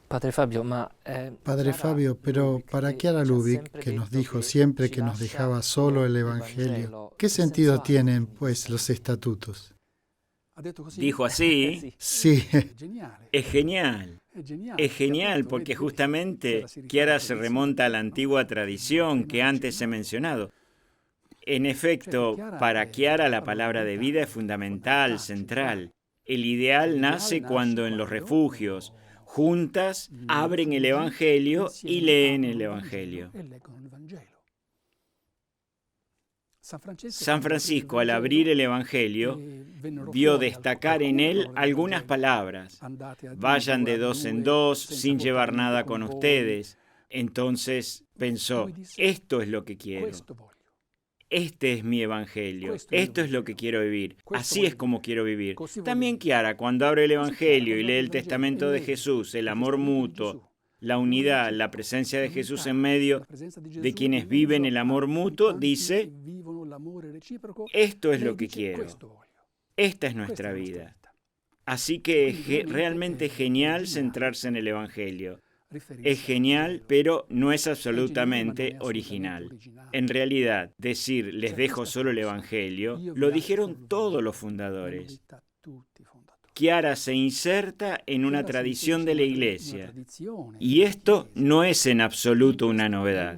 Padre Fabio, pero para Chiara Lubick, que nos dijo siempre que nos dejaba solo el Evangelio, ¿qué sentido tienen, pues, los estatutos? Dijo así. Sí. Es genial. Es genial porque justamente Chiara se remonta a la antigua tradición que antes he mencionado. En efecto, para Chiara la palabra de vida es fundamental, central. El ideal nace cuando en los refugios, juntas, abren el Evangelio y leen el Evangelio. San Francisco, al abrir el Evangelio, vio destacar en él algunas palabras. Vayan de dos en dos, sin llevar nada con ustedes. Entonces pensó, esto es lo que quiero. Este es mi Evangelio, esto es lo que quiero vivir, así es como quiero vivir. También Chiara, cuando abre el Evangelio y lee el testamento de Jesús, el amor mutuo, la unidad, la presencia de Jesús en medio de quienes viven el amor mutuo, dice, esto es lo que quiero, esta es nuestra vida. Así que es realmente genial centrarse en el Evangelio. Es genial, pero no es absolutamente original. En realidad, decir les dejo solo el Evangelio, lo dijeron todos los fundadores. Chiara se inserta en una tradición de la Iglesia, y esto no es en absoluto una novedad.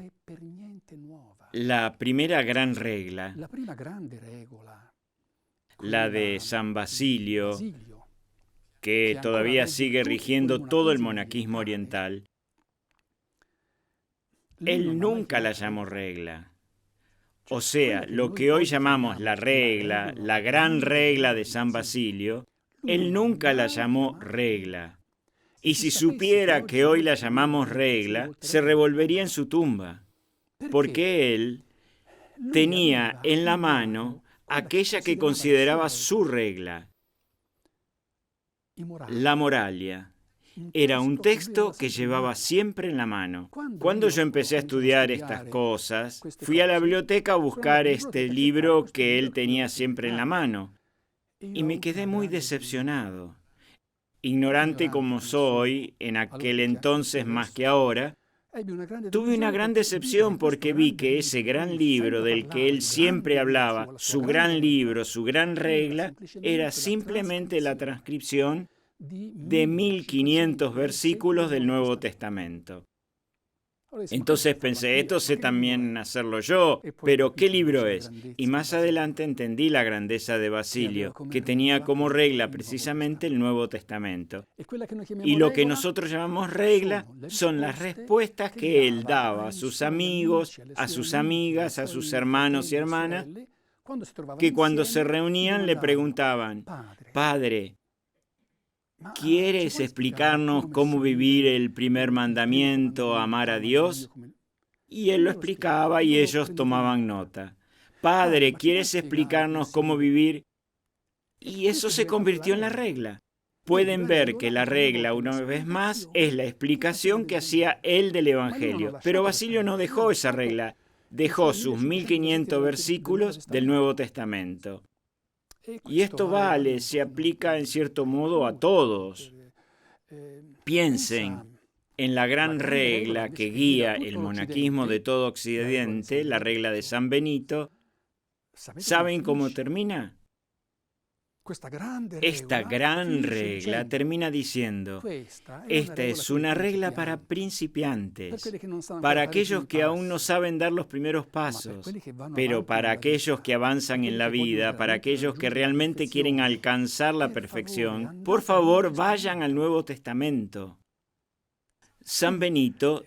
La primera gran regla, la de San Basilio, que todavía sigue rigiendo todo el monaquismo oriental, él nunca la llamó regla. O sea, lo que hoy llamamos la regla, la gran regla de San Basilio, él nunca la llamó regla. Y si supiera que hoy la llamamos regla, se revolvería en su tumba, porque él tenía en la mano aquella que consideraba su regla, la Moralia. Era un texto que llevaba siempre en la mano. Cuando yo empecé a estudiar estas cosas, fui a la biblioteca a buscar este libro que él tenía siempre en la mano, y me quedé muy decepcionado. Ignorante como soy, en aquel entonces más que ahora, tuve una gran decepción porque vi que ese gran libro del que él siempre hablaba, su gran libro, su gran regla, era simplemente la transcripción de 1500 versículos del Nuevo Testamento. Entonces pensé, esto sé también hacerlo yo, pero ¿qué libro es? Y más adelante entendí la grandeza de Basilio, que tenía como regla precisamente el Nuevo Testamento. Y lo que nosotros llamamos regla son las respuestas que él daba a sus amigos, a sus amigas, a sus hermanos y hermanas, que cuando se reunían le preguntaban, Padre, ¿quieres explicarnos cómo vivir el primer mandamiento, amar a Dios? Y él lo explicaba y ellos tomaban nota. Padre, ¿quieres explicarnos cómo vivir? Y eso se convirtió en la regla. Pueden ver que la regla, una vez más, es la explicación que hacía él del Evangelio. Pero Basilio no dejó esa regla. Dejó sus 1500 versículos del Nuevo Testamento. Y esto vale, se aplica en cierto modo a todos. Piensen en la gran regla que guía el monaquismo de todo Occidente, la regla de San Benito. ¿Saben cómo termina? Esta gran regla termina diciendo, esta es una regla para principiantes, para aquellos que aún no saben dar los primeros pasos, pero para aquellos que avanzan en la vida, para aquellos que realmente quieren alcanzar la perfección, por favor vayan al Nuevo Testamento. San Benito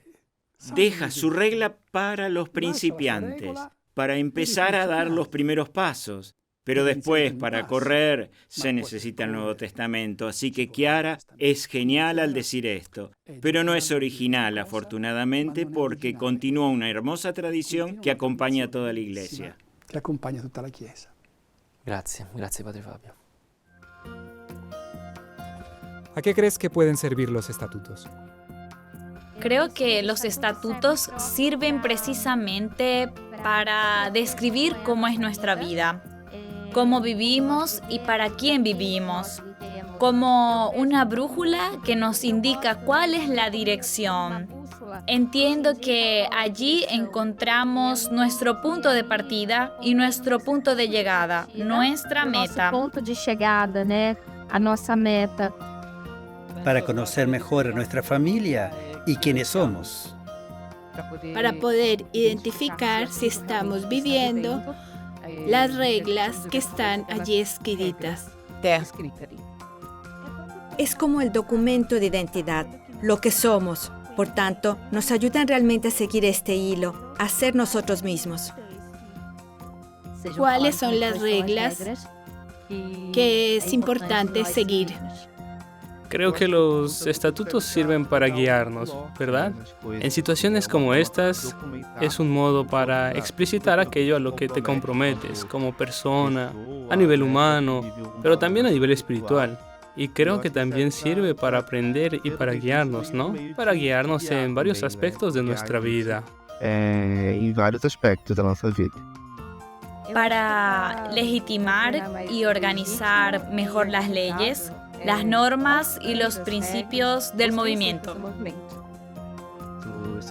deja su regla para los principiantes, para empezar a dar los primeros pasos. Pero después, para correr, se necesita el Nuevo Testamento. Así que Chiara es genial al decir esto. Pero no es original, afortunadamente, porque continúa una hermosa tradición que acompaña a toda la Iglesia. Que acompaña a toda la Chiesa. Gracias, Padre Fabio. ¿A qué crees que pueden servir los estatutos? Creo que los estatutos sirven precisamente para describir cómo es nuestra vida, cómo vivimos y para quién vivimos, como una brújula que nos indica cuál es la dirección. Entiendo que allí encontramos nuestro punto de partida y nuestro punto de llegada, nuestra meta. Para conocer mejor a nuestra familia y quiénes somos. Para poder identificar si estamos viviendo las reglas que están allí escritas. Es como el documento de identidad, lo que somos. Por tanto, nos ayudan realmente a seguir este hilo, a ser nosotros mismos. ¿Cuáles son las reglas que es importante seguir? Creo que los estatutos sirven para guiarnos, ¿verdad? En situaciones como estas, es un modo para explicitar aquello a lo que te comprometes como persona, a nivel humano, pero también a nivel espiritual. Y creo que también sirve para aprender y para guiarnos, ¿no? Para guiarnos en varios aspectos de nuestra vida. Para legitimar y organizar mejor las leyes, las normas y los principios del movimiento.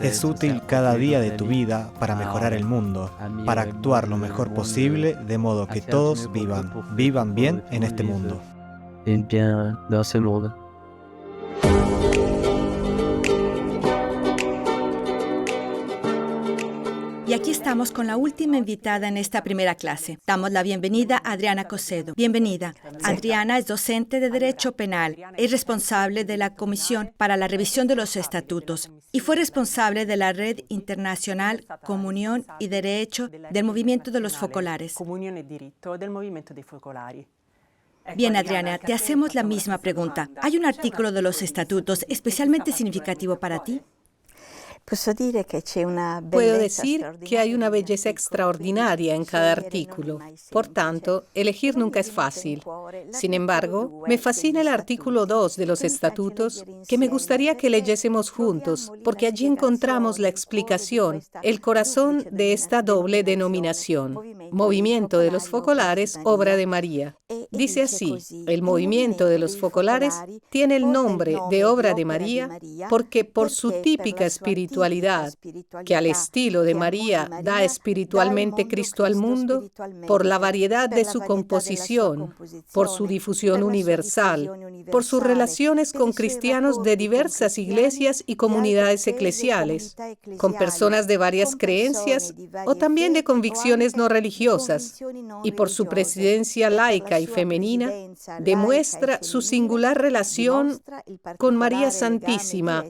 Es útil cada día de tu vida para mejorar el mundo, para actuar lo mejor posible de modo que todos vivan bien en este mundo. Y aquí estamos con la última invitada en esta primera clase. Damos la bienvenida a Adriana Cosedo. Bienvenida. Adriana es docente de Derecho Penal, es responsable de la Comisión para la Revisión de los Estatutos y fue responsable de la Red Internacional Comunión y Derecho del Movimiento de los Focolares. Bien, Adriana, te hacemos la misma pregunta. ¿Hay un artículo de los estatutos especialmente significativo para ti? Puedo decir que hay una belleza extraordinaria en cada artículo. Por tanto, elegir nunca es fácil. Sin embargo, me fascina el artículo 2 de los estatutos, que me gustaría que leyésemos juntos, porque allí encontramos la explicación, el corazón de esta doble denominación. Movimiento de los Focolares, obra de María. Dice así: el movimiento de los Focolares tiene el nombre de obra de María porque por su típica espiritualidad, que al estilo de María da espiritualmente Cristo al mundo, por la variedad de su composición, por su difusión universal, por sus relaciones con cristianos de diversas iglesias y comunidades eclesiales, con personas de varias creencias o también de convicciones no religiosas, y por su presidencia laica y femenina, demuestra su singular relación con María Santísima,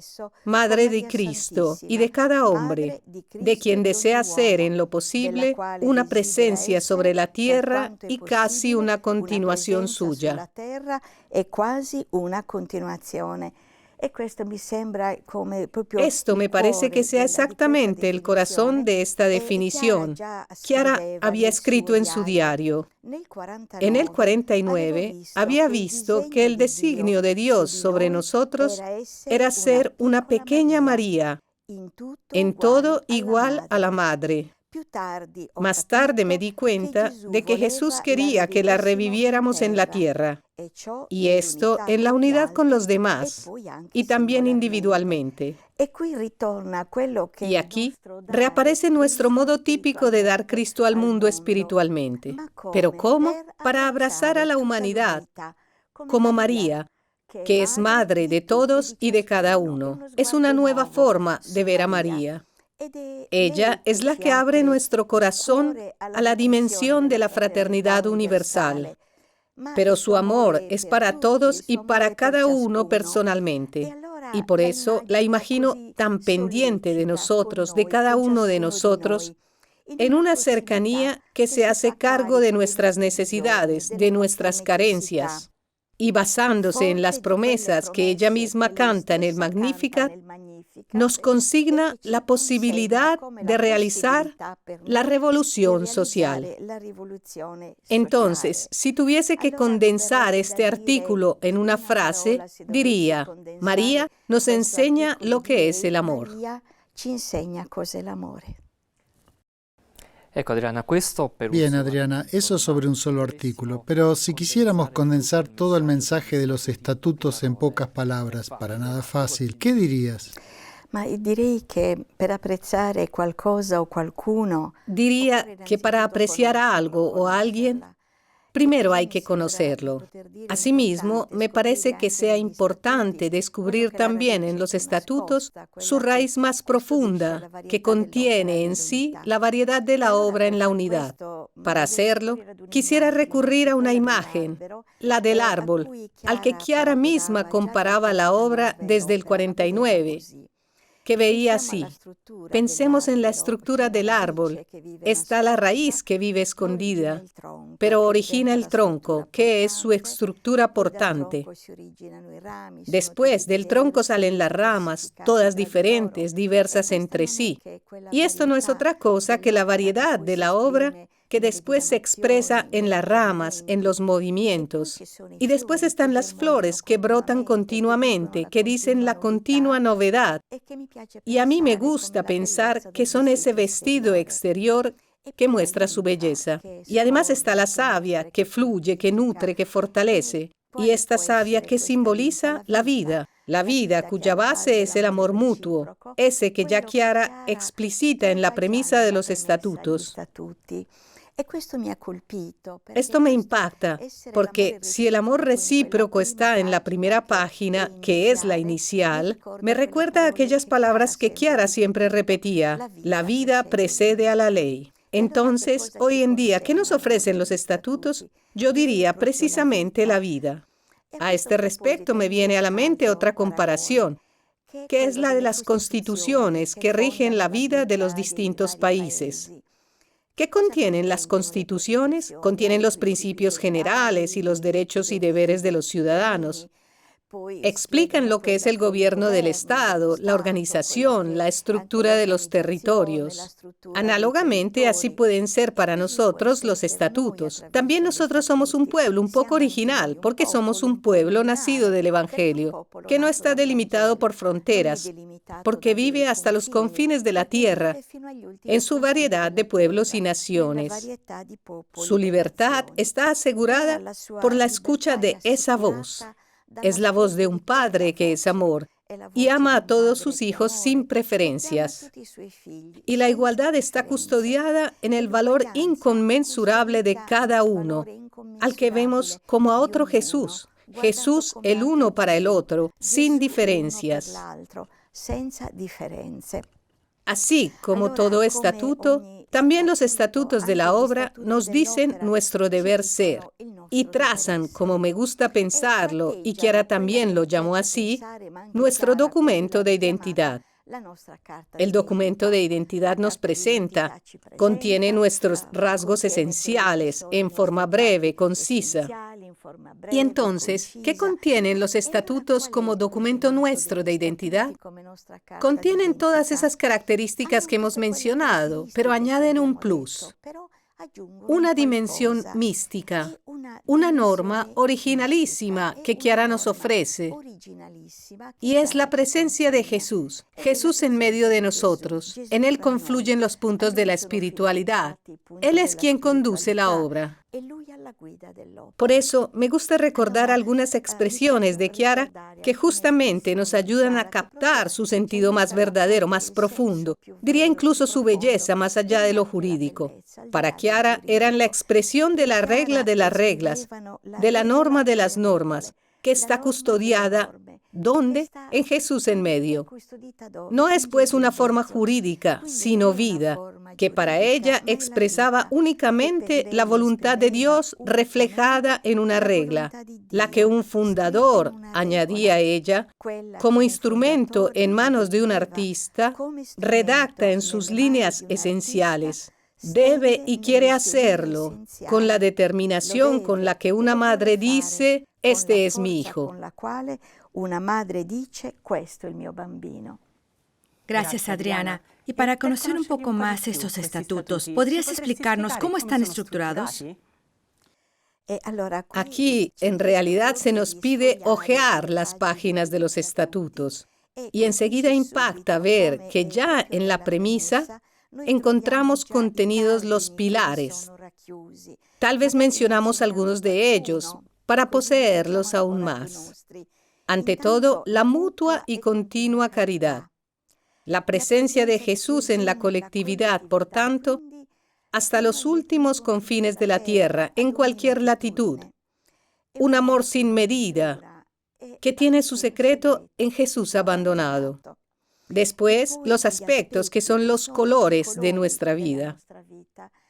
Madre de Cristo y de cada hombre, de quien desea ser en lo posible una presencia sobre la tierra y casi una continuación suya. Esto me parece que sea exactamente el corazón de esta definición. Chiara había escrito en su diario: en el 49 había visto que el designio de Dios sobre nosotros era ser una pequeña María, en todo igual a la Madre. Más tarde me di cuenta de que Jesús quería que la reviviéramos en la tierra, y esto en la unidad con los demás, y también individualmente. Y aquí reaparece nuestro modo típico de dar Cristo al mundo espiritualmente. ¿Pero cómo? Para abrazar a la humanidad, como María, que es madre de todos y de cada uno. Es una nueva forma de ver a María. Ella es la que abre nuestro corazón a la dimensión de la fraternidad universal. Pero su amor es para todos y para cada uno personalmente. Y por eso la imagino tan pendiente de nosotros, de cada uno de nosotros, en una cercanía que se hace cargo de nuestras necesidades, de nuestras carencias. Y basándose en las promesas que ella misma canta en el Magnificat, nos consigna la posibilidad de realizar la revolución social. Entonces, si tuviese que condensar este artículo en una frase, diría: María nos enseña lo que es el amor. Bien, Adriana, eso sobre un solo artículo, pero si quisiéramos condensar todo el mensaje de los estatutos en pocas palabras, para nada fácil, ¿qué dirías? Diría que para apreciar a algo o a alguien, primero hay que conocerlo. Asimismo, me parece que sea importante descubrir también en los estatutos su raíz más profunda, que contiene en sí la variedad de la obra en la unidad. Para hacerlo, quisiera recurrir a una imagen, la del árbol, al que Chiara misma comparaba la obra desde el 49. Que veía así: pensemos en la estructura del árbol. Está la raíz que vive escondida, pero origina el tronco, que es su estructura portante. Después del tronco salen las ramas, todas diferentes, diversas entre sí. Y esto no es otra cosa que la variedad de la obra que después se expresa en las ramas, en los movimientos. Y después están las flores que brotan continuamente, que dicen la continua novedad. Y a mí me gusta pensar que son ese vestido exterior que muestra su belleza. Y además está la savia, que fluye, que nutre, que fortalece. Y esta savia que simboliza la vida cuya base es el amor mutuo, ese que ya Chiara explicita en la premisa de los estatutos. Esto me impacta, porque si el amor recíproco está en la primera página, que es la inicial, me recuerda aquellas palabras que Chiara siempre repetía: la vida precede a la ley. Entonces, hoy en día, ¿qué nos ofrecen los estatutos? Yo diría precisamente la vida. A este respecto me viene a la mente otra comparación, que es la de las constituciones que rigen la vida de los distintos países. ¿Qué contienen las constituciones? Contienen los principios generales y los derechos y deberes de los ciudadanos. Explican lo que es el gobierno del Estado, la organización, la estructura de los territorios. Análogamente, así pueden ser para nosotros los estatutos. También nosotros somos un pueblo un poco original, porque somos un pueblo nacido del Evangelio, que no está delimitado por fronteras, porque vive hasta los confines de la tierra, en su variedad de pueblos y naciones. Su libertad está asegurada por la escucha de esa voz. Es la voz de un padre que es amor y ama a todos sus hijos sin preferencias. Y la igualdad está custodiada en el valor inconmensurable de cada uno, al que vemos como a otro Jesús, Jesús el uno para el otro, sin diferencias. Así como todo estatuto, también los estatutos de la obra nos dicen nuestro deber ser y trazan, como me gusta pensarlo, y Chiara también lo llamó así, nuestro documento de identidad. El documento de identidad nos presenta, contiene nuestros rasgos esenciales en forma breve, concisa. Y entonces, ¿qué contienen los estatutos como documento nuestro de identidad? Contienen todas esas características que hemos mencionado, pero añaden un plus, una dimensión mística, una norma originalísima que Chiara nos ofrece. Y es la presencia de Jesús, Jesús en medio de nosotros. En Él confluyen los puntos de la espiritualidad. Él es quien conduce la obra. Por eso, me gusta recordar algunas expresiones de Chiara que justamente nos ayudan a captar su sentido más verdadero, más profundo. Diría incluso su belleza más allá de lo jurídico. Para Chiara eran la expresión de la regla de las reglas, de la norma de las normas, que está custodiada, ¿dónde? En Jesús en medio. No es pues una forma jurídica, sino vida, que para ella expresaba únicamente la voluntad de Dios reflejada en una regla, la que un fundador, añadía ella, como instrumento en manos de un artista, redacta en sus líneas esenciales. Debe y quiere hacerlo con la determinación con la que una madre dice: este es mi hijo. Gracias, Adriana. Y para conocer un poco más estos estatutos, ¿podrías explicarnos cómo están estructurados? Aquí, en realidad, se nos pide hojear las páginas de los estatutos. Y enseguida impacta ver que ya en la premisa encontramos contenidos los pilares. Tal vez mencionamos algunos de ellos para poseerlos aún más. Ante todo, la mutua y continua caridad. La presencia de Jesús en la colectividad, por tanto, hasta los últimos confines de la tierra, en cualquier latitud. Un amor sin medida, que tiene su secreto en Jesús abandonado. Después, los aspectos que son los colores de nuestra vida.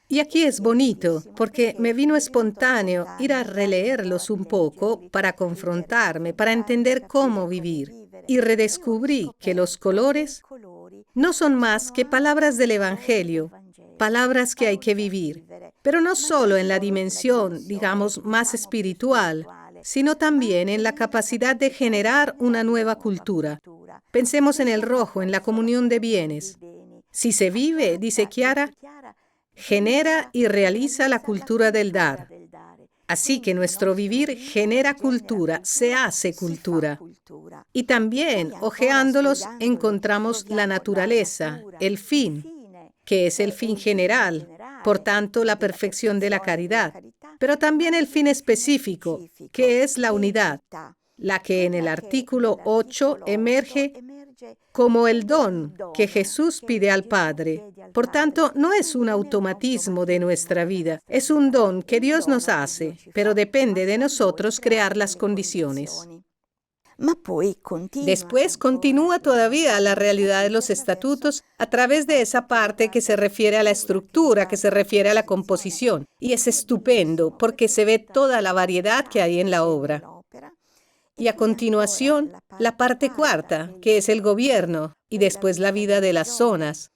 Y aquí es bonito, porque me vino espontáneo ir a releerlos un poco para confrontarme, para entender cómo vivir. Y redescubrí que los colores no son más que palabras del Evangelio, palabras que hay que vivir, pero no solo en la dimensión, digamos, más espiritual, sino también en la capacidad de generar una nueva cultura. Pensemos en el rojo, en la comunión de bienes. Si se vive, dice Chiara, genera y realiza la cultura del dar. Así que nuestro vivir genera cultura, se hace cultura. Y también, hojeándolos, encontramos la naturaleza, el fin, que es el fin general, por tanto, la perfección de la caridad. pero también el fin específico, que es la unidad, la que en el artículo 8 emerge como el don que Jesús pide al Padre. Por tanto, no es un automatismo de nuestra vida, es un don que Dios nos hace, pero depende de nosotros crear las condiciones. Después continúa todavía la realidad de los estatutos a través de esa parte que se refiere a la estructura, que se refiere a la composición. Y es estupendo porque se ve toda la variedad que hay en la obra. Y a continuación, la parte cuarta, que es el gobierno, y después la vida de las zonas.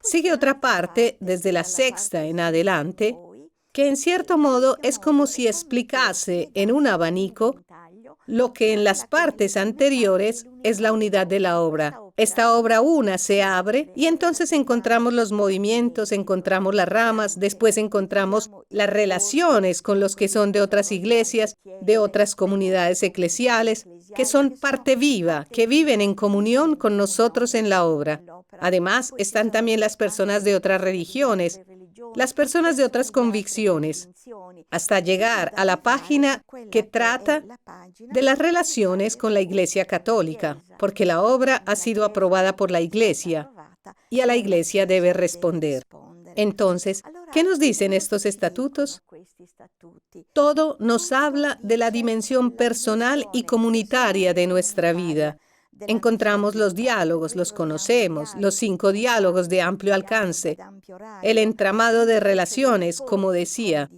Sigue otra parte, desde la sexta en adelante, que en cierto modo es como si explicase en un abanico lo que en las partes anteriores es la unidad de la obra. Esta obra una se abre y entonces encontramos los movimientos, encontramos las ramas, después encontramos las relaciones con los que son de otras iglesias, de otras comunidades eclesiales, que son parte viva, que viven en comunión con nosotros en la obra. Además, están también las personas de otras religiones, las personas de otras convicciones, hasta llegar a la página que trata de las relaciones con la Iglesia Católica, porque la obra ha sido aprobada por la Iglesia y a la Iglesia debe responder. Entonces, ¿qué nos dicen estos estatutos? Todo nos habla de la dimensión personal y comunitaria de nuestra vida. Encontramos los diálogos, los conocemos, los 5 diálogos de amplio alcance, el entramado de relaciones, como decía.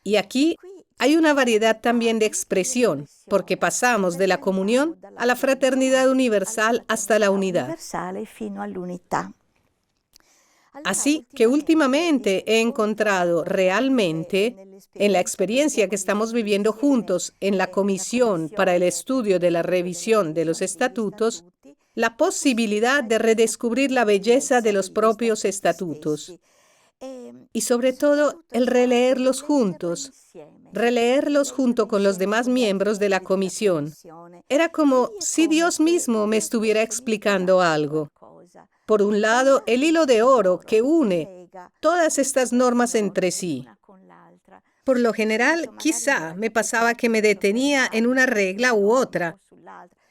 Y aquí hay una variedad también de expresión, porque pasamos de la comunión a la fraternidad universal hasta la unidad. Así que últimamente he encontrado realmente, en la experiencia que estamos viviendo juntos en la Comisión para el Estudio de la Revisión de los Estatutos, la posibilidad de redescubrir la belleza de los propios estatutos. Y sobre todo, el releerlos juntos, releerlos junto con los demás miembros de la comisión. Era como si Dios mismo me estuviera explicando algo. Por un lado, el hilo de oro que une todas estas normas entre sí. Por lo general, quizá me pasaba que me detenía en una regla u otra.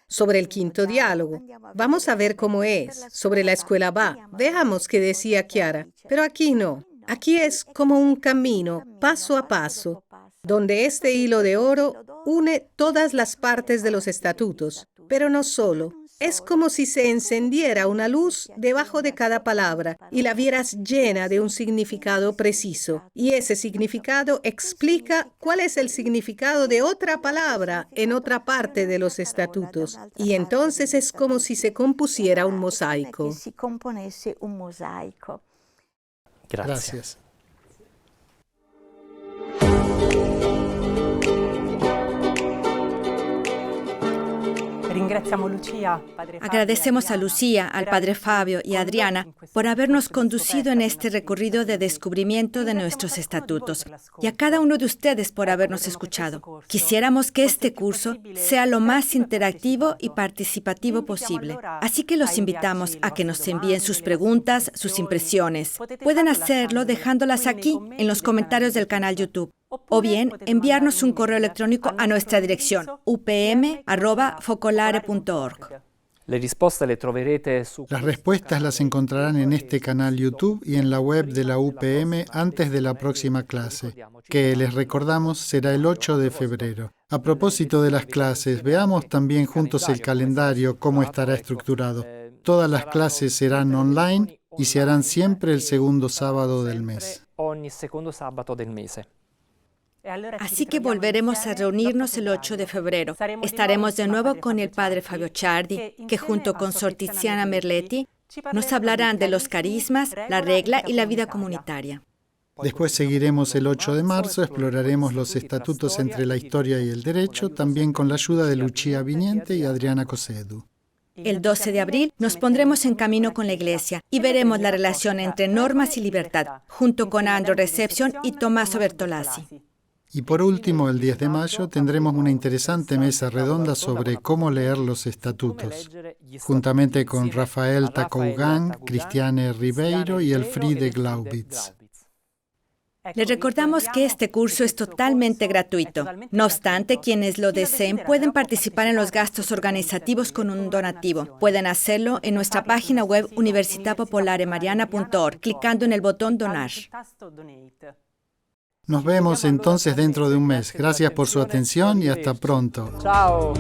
Sobre el 5º diálogo, vamos a ver cómo es. Sobre la escuela va, veamos qué decía Chiara. Pero aquí no. Aquí es como un camino, paso a paso, donde este hilo de oro une todas las partes de los estatutos. Pero no solo. Es como si se encendiera una luz debajo de cada palabra y la vieras llena de un significado preciso. Y ese significado explica cuál es el significado de otra palabra en otra parte de los estatutos. Y entonces es como si se compusiera un mosaico. Gracias. Agradecemos a Lucía, al Padre Fabio y a Adriana por habernos conducido en este recorrido de descubrimiento de nuestros estatutos y a cada uno de ustedes por habernos escuchado. Quisiéramos que este curso sea lo más interactivo y participativo posible, así que los invitamos a que nos envíen sus preguntas, sus impresiones. Pueden hacerlo dejándolas aquí en los comentarios del canal YouTube. O bien enviarnos un correo electrónico a nuestra dirección upm@focolare.org. Las respuestas las encontrarán en este canal YouTube y en la web de la UPM antes de la próxima clase, que les recordamos será el 8 de febrero. A propósito de las clases, veamos también juntos el calendario, cómo estará estructurado. Todas las clases serán online y se harán siempre el segundo sábado del mes. Así que volveremos a reunirnos el 8 de febrero. Estaremos de nuevo con el Padre Fabio Ciardi, que junto con Sor Tiziana Merletti nos hablarán de los carismas, la regla y la vida comunitaria. Después seguiremos el 8 de marzo, exploraremos los estatutos entre la historia y el derecho, también con la ayuda de Lucia Viniente y Adriana Cosedu. El 12 de abril nos pondremos en camino con la Iglesia y veremos la relación entre normas y libertad, junto con Andrew Reception y Tommaso Bertolazzi. Y por último, el 10 de mayo, tendremos una interesante mesa redonda sobre cómo leer los estatutos, juntamente con Rafael Tacougan, Cristiane Ribeiro y Elfriede Glaubitz. Les recordamos que este curso es totalmente gratuito. No obstante, quienes lo deseen pueden participar en los gastos organizativos con un donativo. Pueden hacerlo en nuestra página web universitapopolaremariana.org, clicando en el botón Donar. Nos vemos entonces dentro de un mes. Gracias por su atención y hasta pronto. Chao.